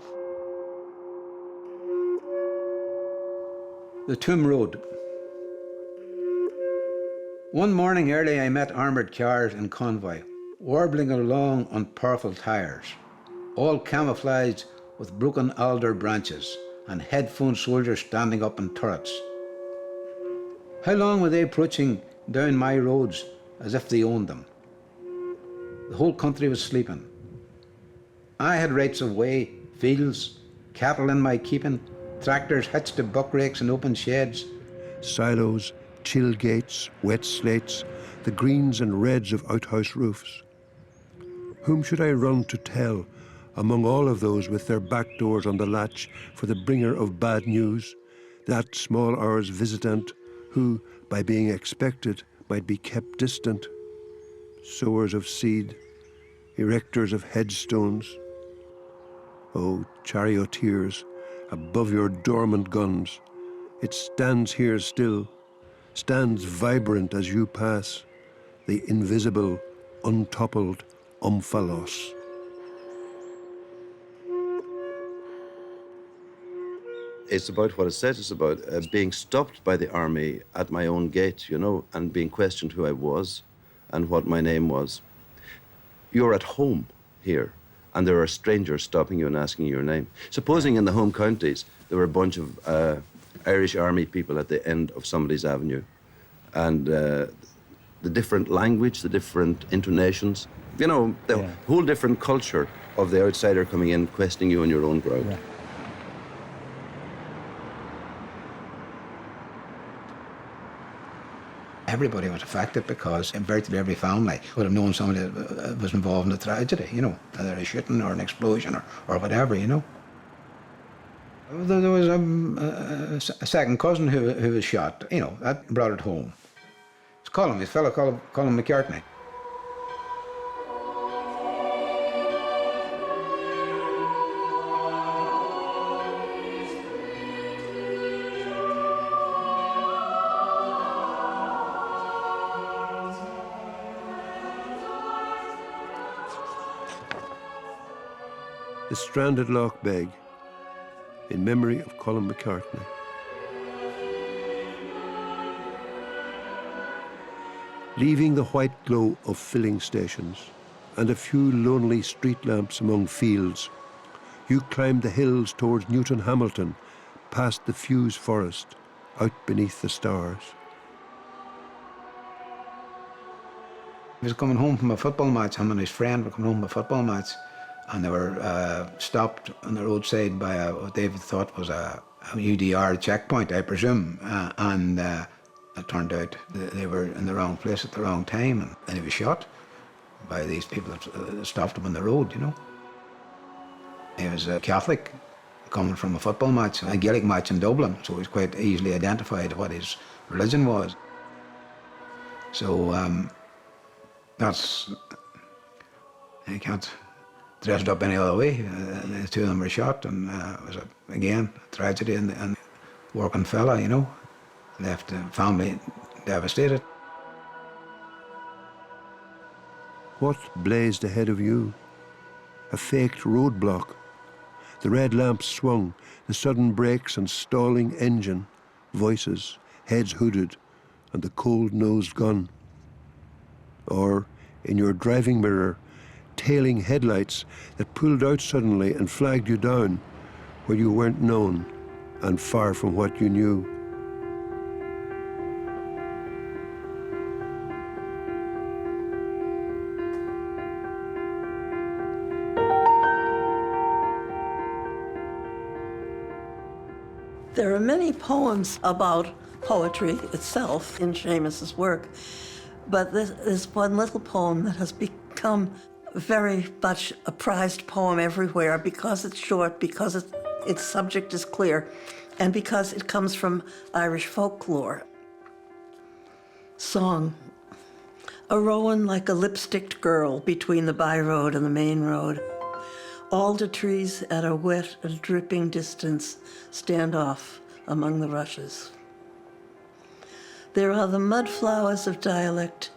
The Tuam Road. One morning early I met armoured cars in convoy, warbling along on powerful tyres, all camouflaged with broken alder branches and headphone soldiers standing up in turrets. How long were they approaching down my roads as if they owned them? The whole country was sleeping. I had rights of way, fields, cattle in my keeping, tractors hitched to buck rakes and open sheds. Silos, chill gates, wet slates, the greens and reds of outhouse roofs. Whom should I run to tell among all of those with their back doors on the latch for the bringer of bad news, that small hour's visitant who, by being expected, might be kept distant? Sowers of seed, erectors of headstones. Oh, charioteers, above your dormant guns, it stands here still, stands vibrant as you pass, the invisible, untoppled omphalos. It's about what it says. It's about being stopped by the army at my own gate, you know, and being questioned who I was and what my name was. You're at home here, and there are strangers stopping you and asking your name. Supposing in the home counties there were a bunch of Irish army people at the end of somebody's avenue, and the different language, the different intonations, you know, the whole different culture of the outsider coming in, questioning you on your own ground. Yeah. Everybody was affected because virtually every family would have known somebody that was involved in a tragedy, you know, either a shooting or an explosion or whatever, you know. There was a second cousin who was shot, you know, that brought it home. It's Colin, his fellow Colin McCartney. The stranded Loch Beg, in memory of Colin McCartney. Leaving the white glow of filling stations and a few lonely street lamps among fields, you climbed the hills towards Newton Hamilton, past the Fuse Forest, out beneath the stars. He was coming home from a football match, him and his friend were coming home from a football match, and they were stopped on the roadside by what David thought was a UDR checkpoint, I presume, and it turned out they were in the wrong place at the wrong time, and he was shot by these people that stopped him on the road, you know. He was a Catholic coming from a football match, a Gaelic match in Dublin, so he was quite easily identified what his religion was. So that's, you can't dress it up any other way. The two of them were shot, and it was, again, a tragedy, and working fella, you know, left the family devastated. What blazed ahead of you? A faked roadblock. The red lamps swung, the sudden brakes and stalling engine, voices, heads hooded, and the cold-nosed gun. Or, in your driving mirror, tailing headlights that pulled out suddenly and flagged you down where you weren't known and far from what you knew. There are many poems about poetry itself in Seamus's work, but there's one little poem that has become very much a prized poem everywhere because it's short, because its subject is clear, and because it comes from Irish folklore. Song. A rowan like a lipsticked girl between the by-road and the main road. Alder trees at a wet and dripping distance stand off among the rushes. There are the mud flowers of dialect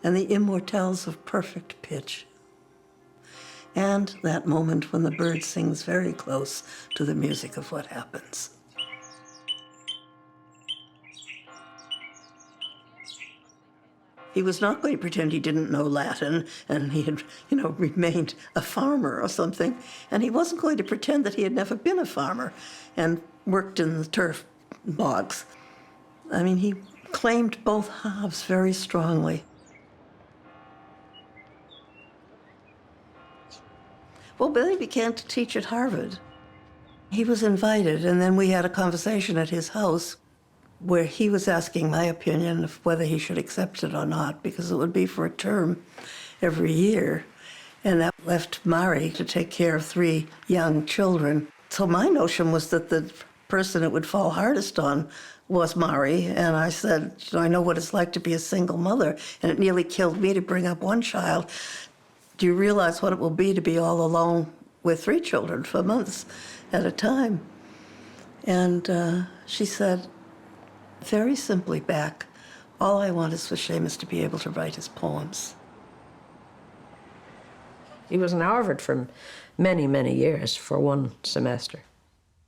and the immortelles of perfect pitch. And that moment when the bird sings very close to the music of what happens. He was not going to pretend he didn't know Latin and he had, remained a farmer or something. And he wasn't going to pretend that he had never been a farmer and worked in the turf bogs. I mean, he claimed both halves very strongly. Well, Billy began to teach at Harvard. He was invited, and then we had a conversation at his house where he was asking my opinion of whether he should accept it or not, because it would be for a term every year. And that left Mari to take care of 3 young children. So my notion was that the person it would fall hardest on was Mari. And I said, you know, I know what it's like to be a single mother, and it nearly killed me to bring up 1 child. Do you realize what it will be to be all alone with 3 children for months at a time? And she said, very simply back, all I want is for Seamus to be able to write his poems. He was in Harvard for many, many years for 1 semester.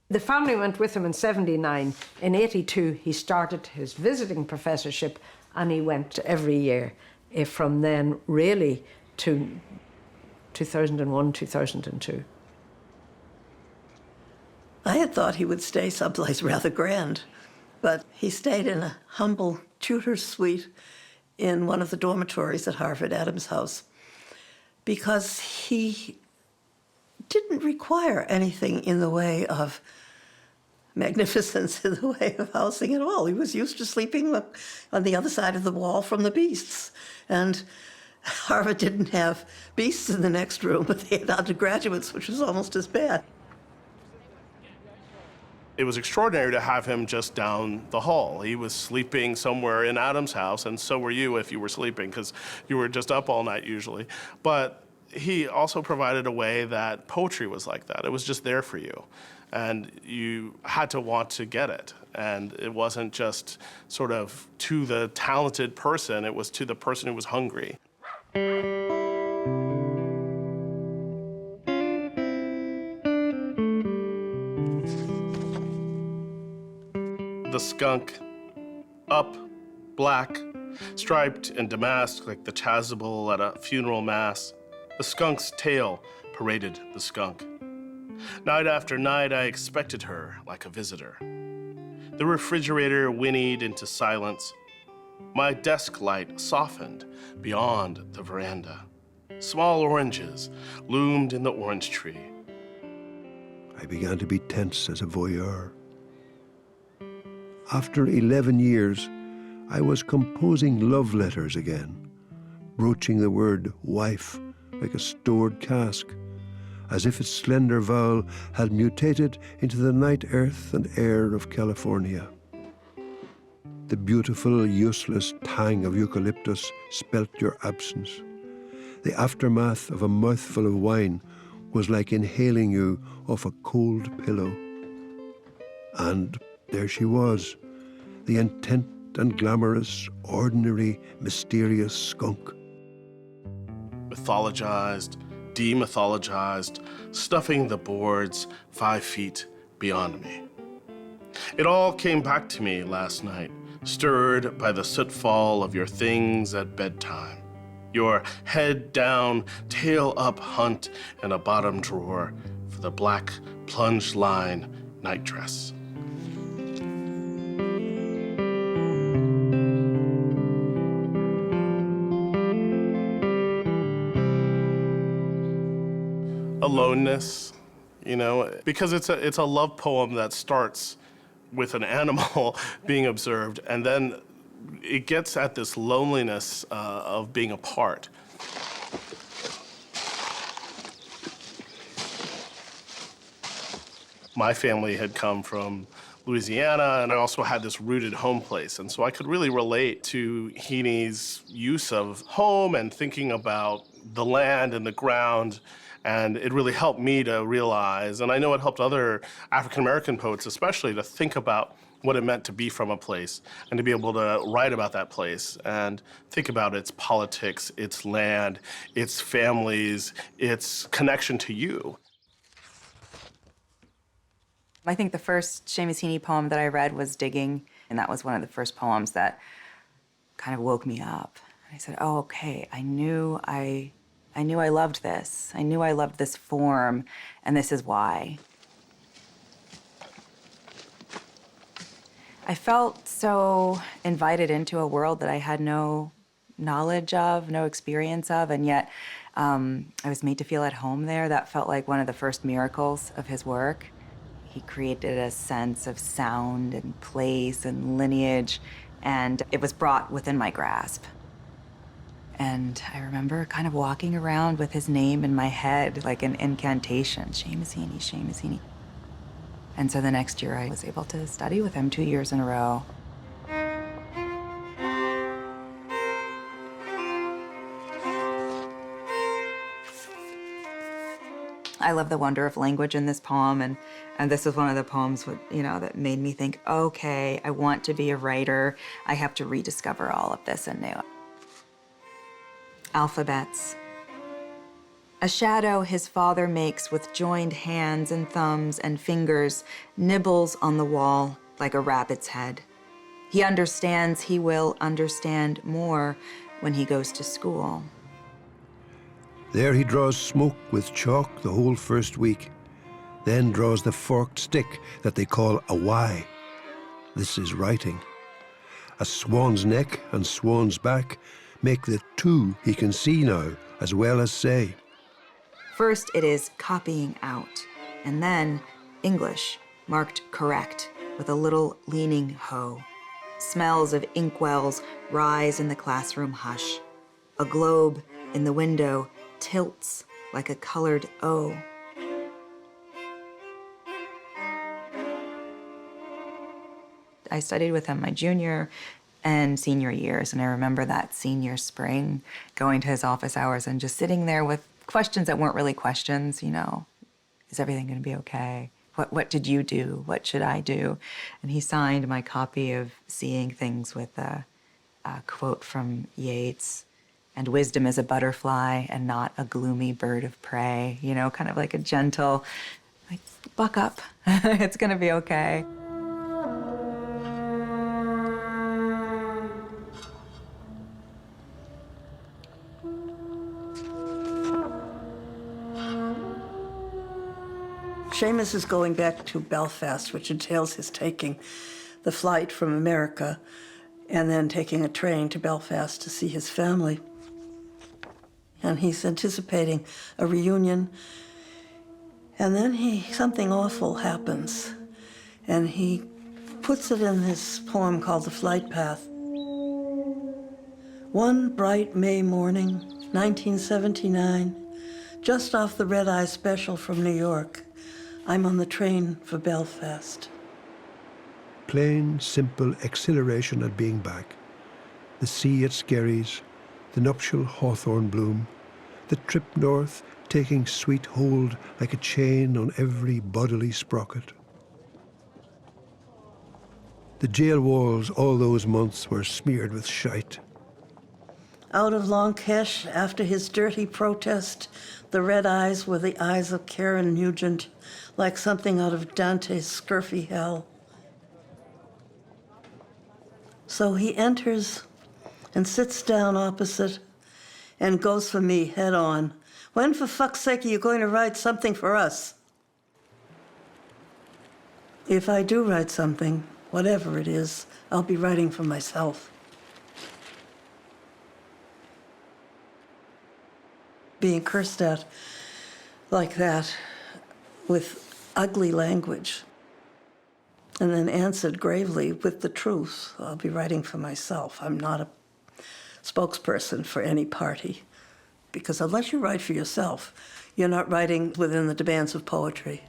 The family went with him in 79. In 82, he started his visiting professorship, and he went every year from then really to 2001, 2002. I had thought he would stay someplace rather grand, but he stayed in a humble tutor's suite in one of the dormitories at Harvard, Adams House, because he didn't require anything in the way of magnificence, in the way of housing at all. He was used to sleeping on the other side of the wall from the beasts. And Harvard didn't have beasts in the next room, but they had undergraduates, which was almost as bad. It was extraordinary to have him just down the hall. He was sleeping somewhere in Adam's house, and so were you if you were sleeping, because you were just up all night usually. But he also provided a way that poetry was like that. It was just there for you, and you had to want to get it. And it wasn't just sort of to the talented person, it was to the person who was hungry. The skunk, up, black, striped and damasked like the chasuble at a funeral mass. The skunk's tail paraded the skunk. Night after night, I expected her like a visitor. The refrigerator whinnied into silence. My desk light softened beyond the veranda. Small oranges loomed in the orange tree. I began to be tense as a voyeur. After 11 years, I was composing love letters again, broaching the word wife like a stored cask, as if its slender vowel had mutated into the night earth and air of California. The beautiful, useless tang of eucalyptus spelt your absence. The aftermath of a mouthful of wine was like inhaling you off a cold pillow. And there she was, the intent and glamorous, ordinary, mysterious skunk. Mythologized, demythologized, stuffing the boards 5 feet beyond me. It all came back to me last night, stirred by the sootfall of your things at bedtime. Your head down, tail up hunt in a bottom drawer for the black plunge line nightdress. Aloneness, you know, because it's a love poem that starts with an animal being observed, and then it gets at this loneliness of being apart. My family had come from Louisiana, and I also had this rooted home place, and so I could really relate to Heaney's use of home and thinking about the land and the ground. And it really helped me to realize, and I know it helped other African-American poets especially, to think about what it meant to be from a place and to be able to write about that place and think about its politics, its land, its families, its connection to you. I think the first Seamus Heaney poem that I read was Digging, and that was one of the first poems that kind of woke me up. And I said, oh, okay, I knew I loved this. I knew I loved this form, and this is why. I felt so invited into a world that I had no knowledge of, no experience of, and yet I was made to feel at home there. That felt like one of the first miracles of his work. He created a sense of sound and place and lineage, and it was brought within my grasp. And I remember kind of walking around with his name in my head like an incantation, Seamus Heaney, Seamus Heaney. And so the next year I was able to study with him 2 years in a row. I love the wonder of language in this poem, and this was one of the poems that made me think, okay, I want to be a writer. I have to rediscover all of this anew. Alphabets. A shadow his father makes with joined hands and thumbs and fingers nibbles on the wall like a rabbit's head. He understands he will understand more when he goes to school. There he draws smoke with chalk the whole first week, then draws the forked stick that they call a Y. This is writing. A swan's neck and swan's back make the two he can see now as well as say. First it is copying out, and then English, marked correct, with a little leaning hoe. Smells of inkwells rise in the classroom hush. A globe in the window tilts like a colored O. I studied with him my junior and senior years, and I remember that senior spring going to his office hours and just sitting there with questions that weren't really questions, is everything gonna be okay? What did you do? What should I do? And he signed my copy of Seeing Things with a quote from Yeats. And wisdom is a butterfly and not a gloomy bird of prey, kind of like a gentle, like, buck up, it's gonna be okay. Seamus is going back to Belfast, which entails his taking the flight from America and then taking a train to Belfast to see his family. And he's anticipating a reunion. And then something awful happens. And he puts it in this poem called The Flight Path. One bright May morning, 1979, just off the red-eye special from New York, I'm on the train for Belfast. Plain, simple exhilaration at being back. The sea at Skerries, the nuptial hawthorn bloom, the trip north taking sweet hold like a chain on every bodily sprocket. The jail walls all those months were smeared with shite. Out of Longkesh, after his dirty protest, the red eyes were the eyes of Karen Nugent, like something out of Dante's scurfy hell. So he enters and sits down opposite and goes for me head on. When, for fuck's sake, are you going to write something for us? If I do write something, whatever it is, I'll be writing for myself. Being cursed at like that with ugly language and then answered gravely with the truth, I'll be writing for myself. I'm not a spokesperson for any party, because unless you write for yourself, you're not writing within the demands of poetry.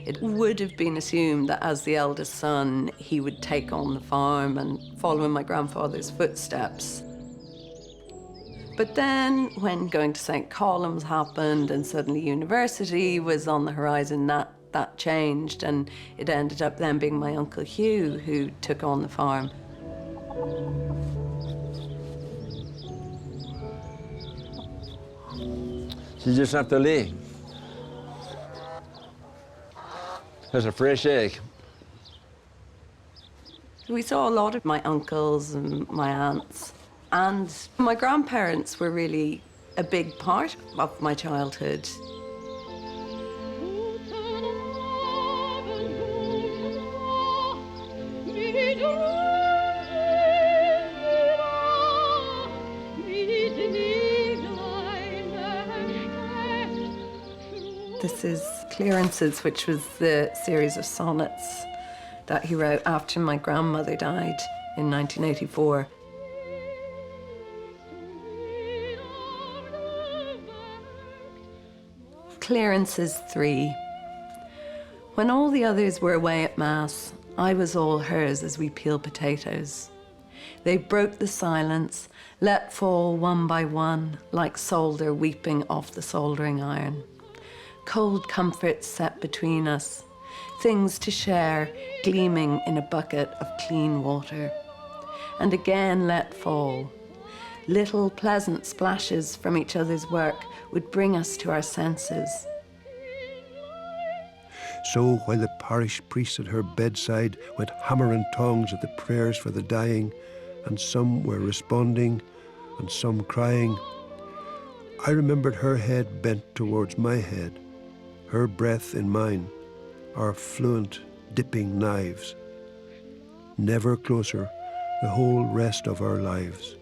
It would have been assumed that as the eldest son, he would take on the farm and follow in my grandfather's footsteps. But then when going to St. Columb's happened and suddenly university was on the horizon, that changed, and it ended up then being my Uncle Hugh who took on the farm. She just have to lay. There's a fresh egg. We saw a lot of my uncles and my aunts, and my grandparents were really a big part of my childhood. This is Clearances, which was the series of sonnets that he wrote after my grandmother died in 1984. Clearances 3. When all the others were away at Mass, I was all hers as we peeled potatoes. They broke the silence, let fall one by one, like solder weeping off the soldering iron. Cold comforts set between us, things to share gleaming in a bucket of clean water. And again let fall. Little pleasant splashes from each other's work would bring us to our senses. So while the parish priest at her bedside went hammering tongues at the prayers for the dying, and some were responding and some crying, I remembered her head bent towards my head, her breath in mine, our fluent dipping knives. Never closer the whole rest of our lives.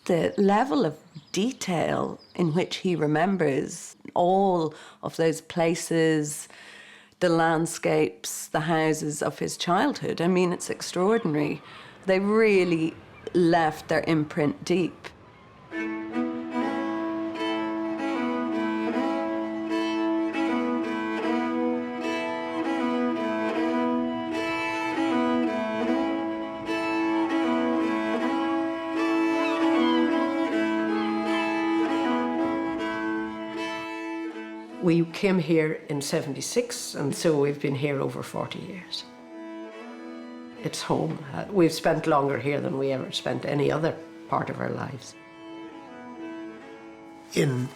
The level of detail in which he remembers all of those places, the landscapes, the houses of his childhood, I mean, it's extraordinary. They really left their imprint deep. We came here in '76, and so we've been here over 40 years. It's home. We've spent longer here than we ever spent any other part of our lives. In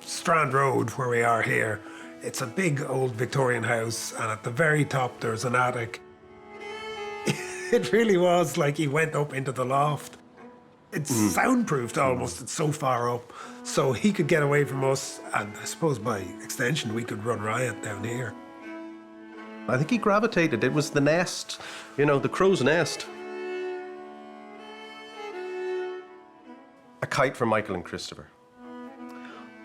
Strand Road, where we are here, it's a big old Victorian house, and at the very top there's an attic. It really was like he went up into the loft. It's soundproofed almost, it's so far up. So he could get away from us, and I suppose by extension we could run riot down here. I think he gravitated. It was the nest, you know, the crow's nest. A kite for Michael and Christopher.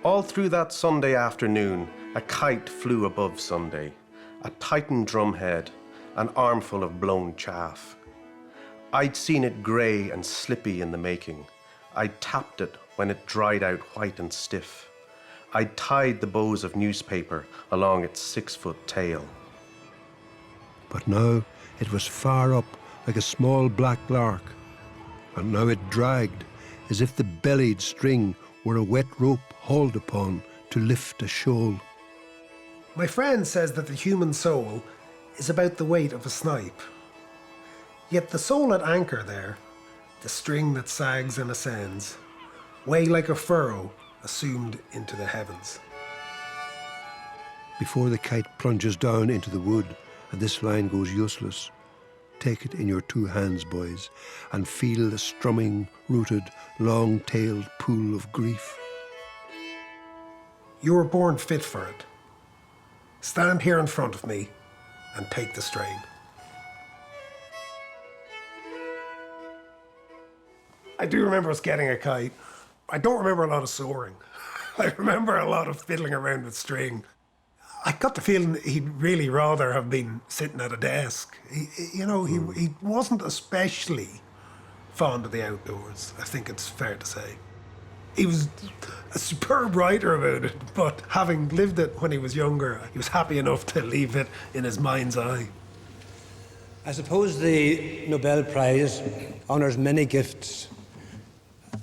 All through that Sunday afternoon, a kite flew above Sunday, a tightened drumhead, an armful of blown chaff. I'd seen it grey and slippy in the making. I'd tapped it when it dried out white and stiff. I'd tied the bows of newspaper along its 6-foot tail. But now it was far up like a small black lark, and now it dragged as if the bellied string were a wet rope hauled upon to lift a shoal. My friend says that the human soul is about the weight of a snipe. Yet the soul at anchor there, the string that sags and ascends, weigh like a furrow assumed into the heavens. Before the kite plunges down into the wood and this line goes useless, take it in your 2 hands, boys, and feel the strumming, rooted, long-tailed pool of grief. You were born fit for it. Stand here in front of me and take the strain. I do remember us getting a kite. I don't remember a lot of soaring. I remember a lot of fiddling around with string. I got the feeling he'd really rather have been sitting at a desk. He wasn't especially fond of the outdoors, I think it's fair to say. He was a superb writer about it, but having lived it when he was younger, he was happy enough to leave it in his mind's eye. I suppose the Nobel Prize honours many gifts.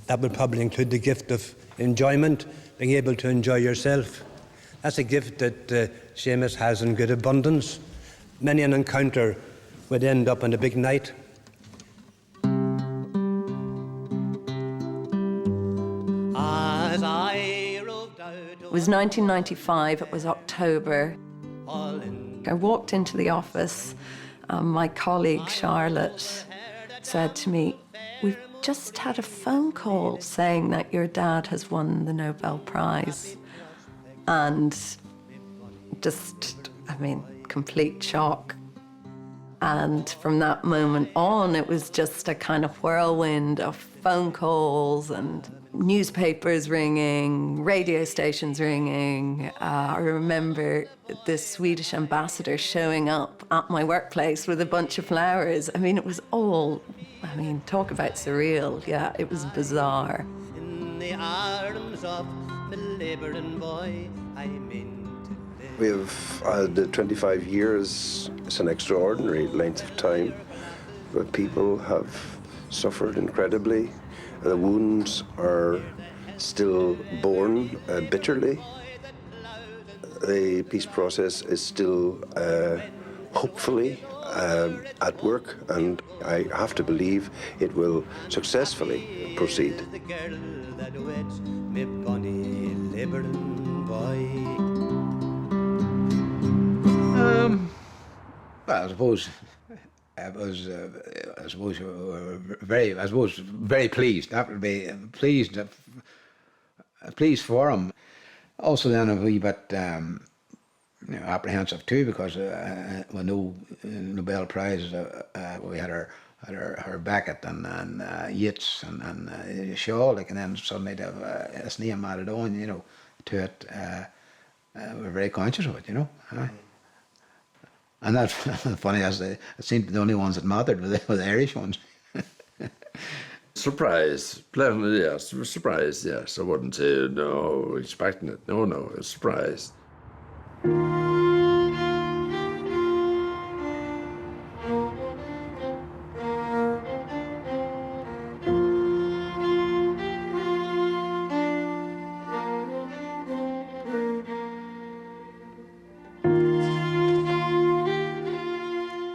That would probably include the gift of enjoyment, being able to enjoy yourself. That's a gift that Seamus has in good abundance. Many an encounter would end up in a big night. was 1995, it was October. I walked into the office. My colleague, Charlotte, said to me, "We've just had a phone call saying that your dad has won the Nobel Prize." And just, complete shock. And from that moment on, it was just a kind of whirlwind of phone calls and newspapers ringing, radio stations ringing. I remember the Swedish ambassador showing up at my workplace with a bunch of flowers. It was all, talk about surreal. Yeah, it was bizarre. In the arms of the labouring boy, I'm in. We have had 25 years. It's an extraordinary length of time, but people have suffered incredibly. The wounds are still borne bitterly. The peace process is still hopefully at work, and I have to believe it will successfully proceed. The girl that weds me bonny labouring boy. Well, I suppose very pleased. That would be pleased for him. Also, then a wee bit apprehensive too, because with no Nobel Prize, we had her Beckett and Yeats and Shaw, and then suddenly to have his name added on, to it. We're very conscious of it, And that's funny, as it seemed the only ones that mattered were the Irish ones. Surprise, pleasantly, yes. Surprise, yes. I wouldn't say no, expecting it. No, it was surprise.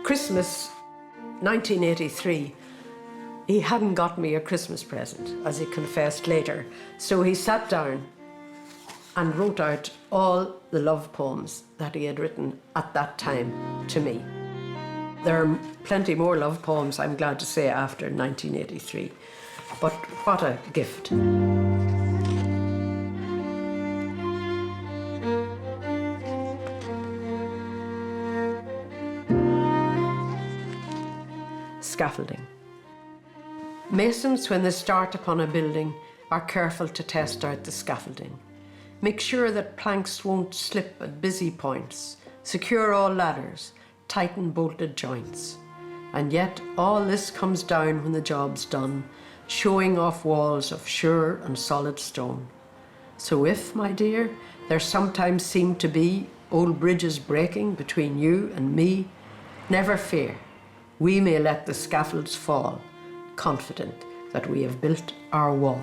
Christmas 1983, he hadn't got me a Christmas present, as he confessed later. So he sat down and wrote out all the love poems that he had written at that time to me. There are plenty more love poems, I'm glad to say, after 1983. But what a gift. Scaffolding. Masons, when they start upon a building, are careful to test out the scaffolding. Make sure that planks won't slip at busy points. Secure all ladders. Tighten bolted joints. And yet all this comes down when the job's done, showing off walls of sure and solid stone. So if, my dear, there sometimes seem to be old bridges breaking between you and me, never fear. We may let the scaffolds fall, confident that we have built our wall.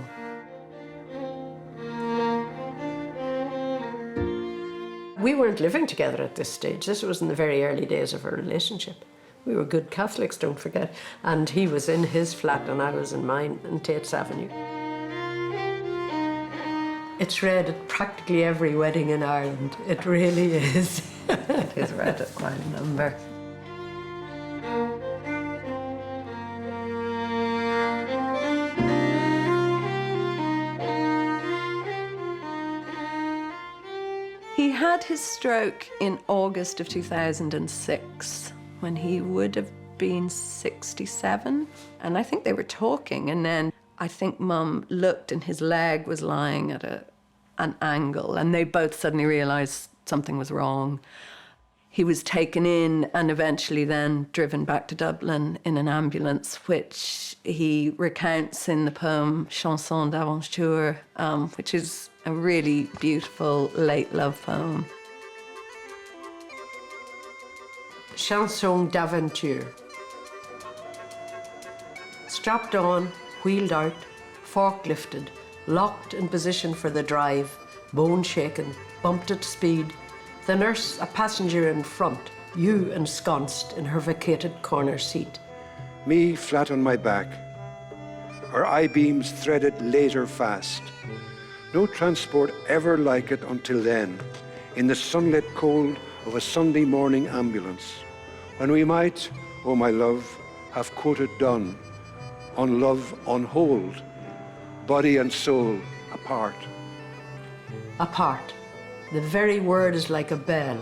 We weren't living together at this stage. This was in the very early days of our relationship. We were good Catholics, don't forget. And he was in his flat and I was in mine in Tate's Avenue. It's read at practically every wedding in Ireland. It really is. It is read at quite a number. He had his stroke in August of 2006 when he would have been 67. And I think they were talking, and then I think Mum looked and his leg was lying at an angle, and they both suddenly realised something was wrong. He was taken in and eventually then driven back to Dublin in an ambulance, which he recounts in the poem Chanson d'Aventure, which is a really beautiful late love poem. Chanson d'Aventure. Strapped on, wheeled out, fork lifted, locked in position for the drive, bone shaken, bumped at speed, the nurse a passenger in front, you ensconced in her vacated corner seat. Me flat on my back, our eye-beams threaded laser fast. No transport ever like it until then, in the sunlit cold of a Sunday morning ambulance, when we might, oh my love, have quoted Donne, on love on hold, body and soul apart. Apart. The very word is like a bell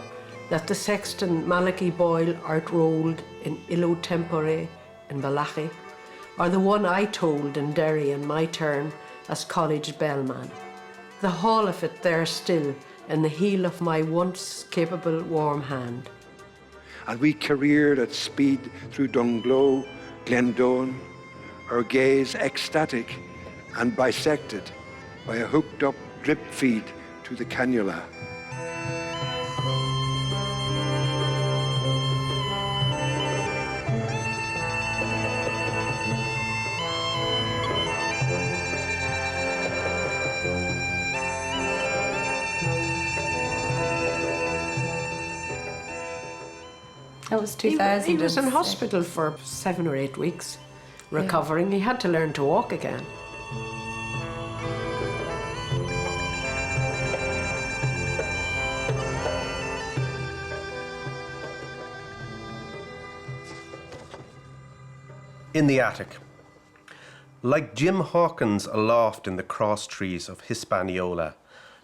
that the sexton Malachi Boyle outrolled in Illo Tempore in Balachi, or the one I tolled in Derry in my turn as college bellman. The hall of it there still in the heel of my once capable warm hand. And we careered at speed through Dunglow, Glendowen, our gaze ecstatic and bisected by a hooked-up drip feed to the cannula. That was He 2000. was in hospital for 7 or 8 weeks, recovering. He had to learn to walk again. In the attic. Like Jim Hawkins aloft in the cross trees of Hispaniola,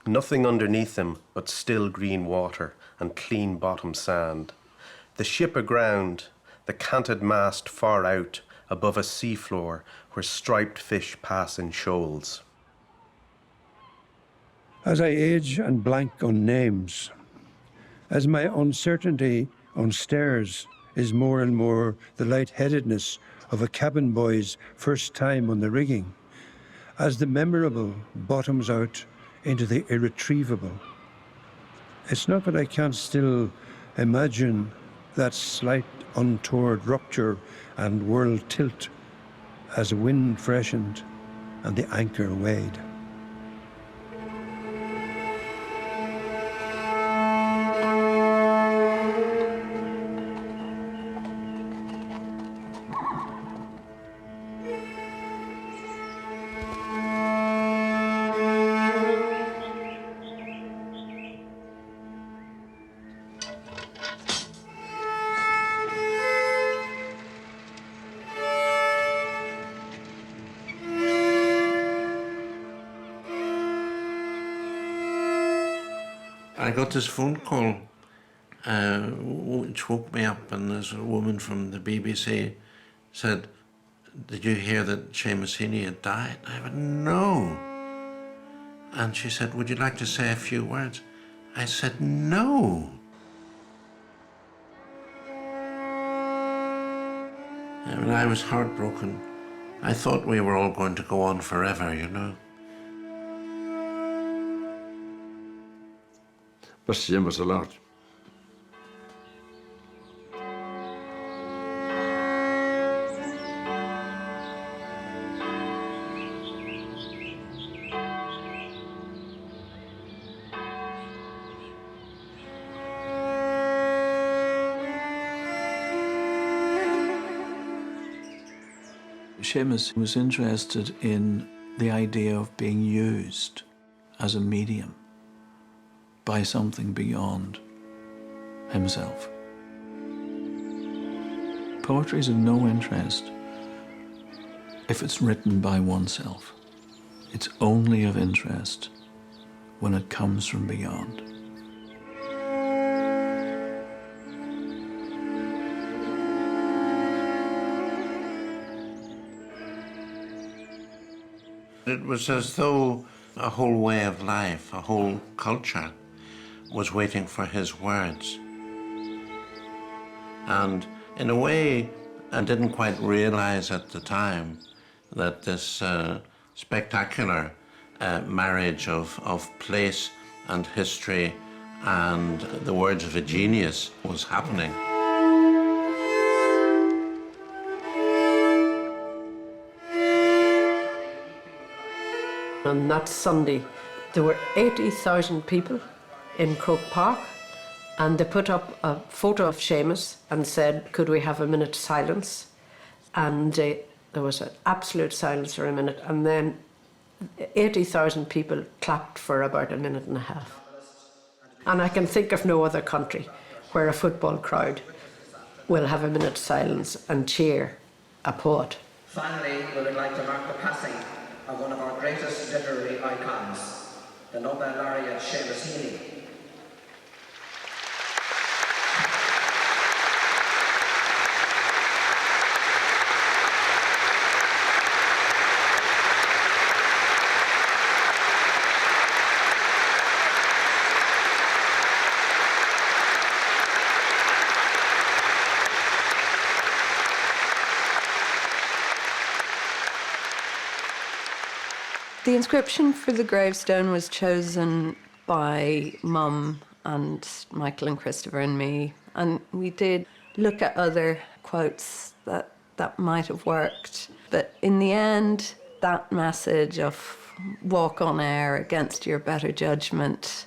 nothing underneath him but still green water and clean bottom sand. The ship aground, the canted mast far out above a seafloor where striped fish pass in shoals. As I age and blank on names, as my uncertainty on stairs is more and more the lightheadedness of a cabin boy's first time on the rigging, as the memorable bottoms out into the irretrievable. It's not that I can't still imagine that slight untoward rupture and world tilt as the wind freshened and the anchor weighed. I got this phone call which woke me up, and this woman from the BBC said, "Did you hear that Seamus Heaney had died?" I went, "No." And she said, "Would you like to say a few words?" I said, "No." And I was heartbroken. I thought we were all going to go on forever, you know. Must shame us a lot. Seamus was interested in the idea of being used as a medium by something beyond himself. Poetry is of no interest if it's written by oneself. It's only of interest when it comes from beyond. It was as though a whole way of life, a whole culture was waiting for his words. And in a way, I didn't quite realize at the time that this spectacular marriage of place and history and the words of a genius was happening. On that Sunday, there were 80,000 people in Croke Park, and they put up a photo of Seamus and said, "Could we have a minute's silence?" And there was an absolute silence for a minute, and then 80,000 people clapped for about a minute and a half. And I can think of no other country where a football crowd will have a minute's silence and cheer a poet. Finally, we would like to mark the passing of one of our greatest literary icons, the Nobel laureate Seamus Heaney. The inscription for the gravestone was chosen by Mum and Michael and Christopher and me, and we did look at other quotes that might have worked. But in the end, that message of walk on air against your better judgment,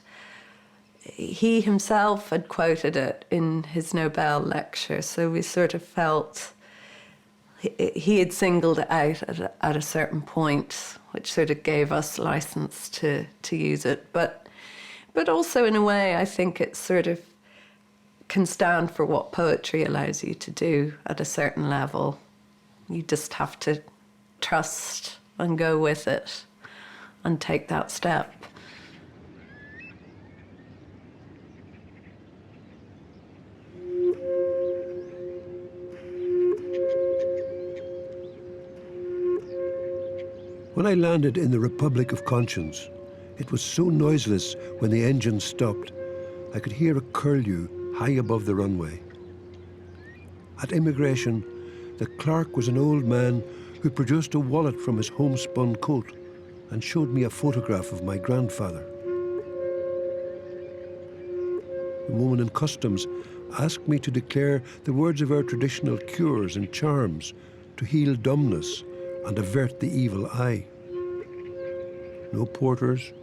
he himself had quoted it in his Nobel lecture, so we sort of felt he had singled it out at a certain point, which sort of gave us license to use it. But also, in a way, I think it sort of can stand for what poetry allows you to do at a certain level. You just have to trust and go with it and take that step. When I landed in the Republic of Conscience, it was so noiseless when the engine stopped, I could hear a curlew high above the runway. At immigration, the clerk was an old man who produced a wallet from his homespun coat and showed me a photograph of my grandfather. The woman in customs asked me to declare the words of our traditional cures and charms to heal dumbness and avert the evil eye. No porters,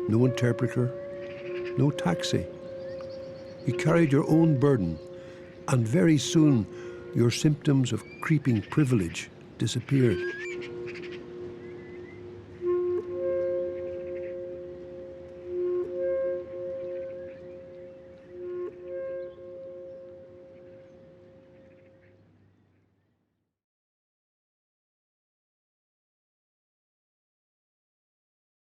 no interpreter, no taxi. You carried your own burden, and very soon your symptoms of creeping privilege disappeared.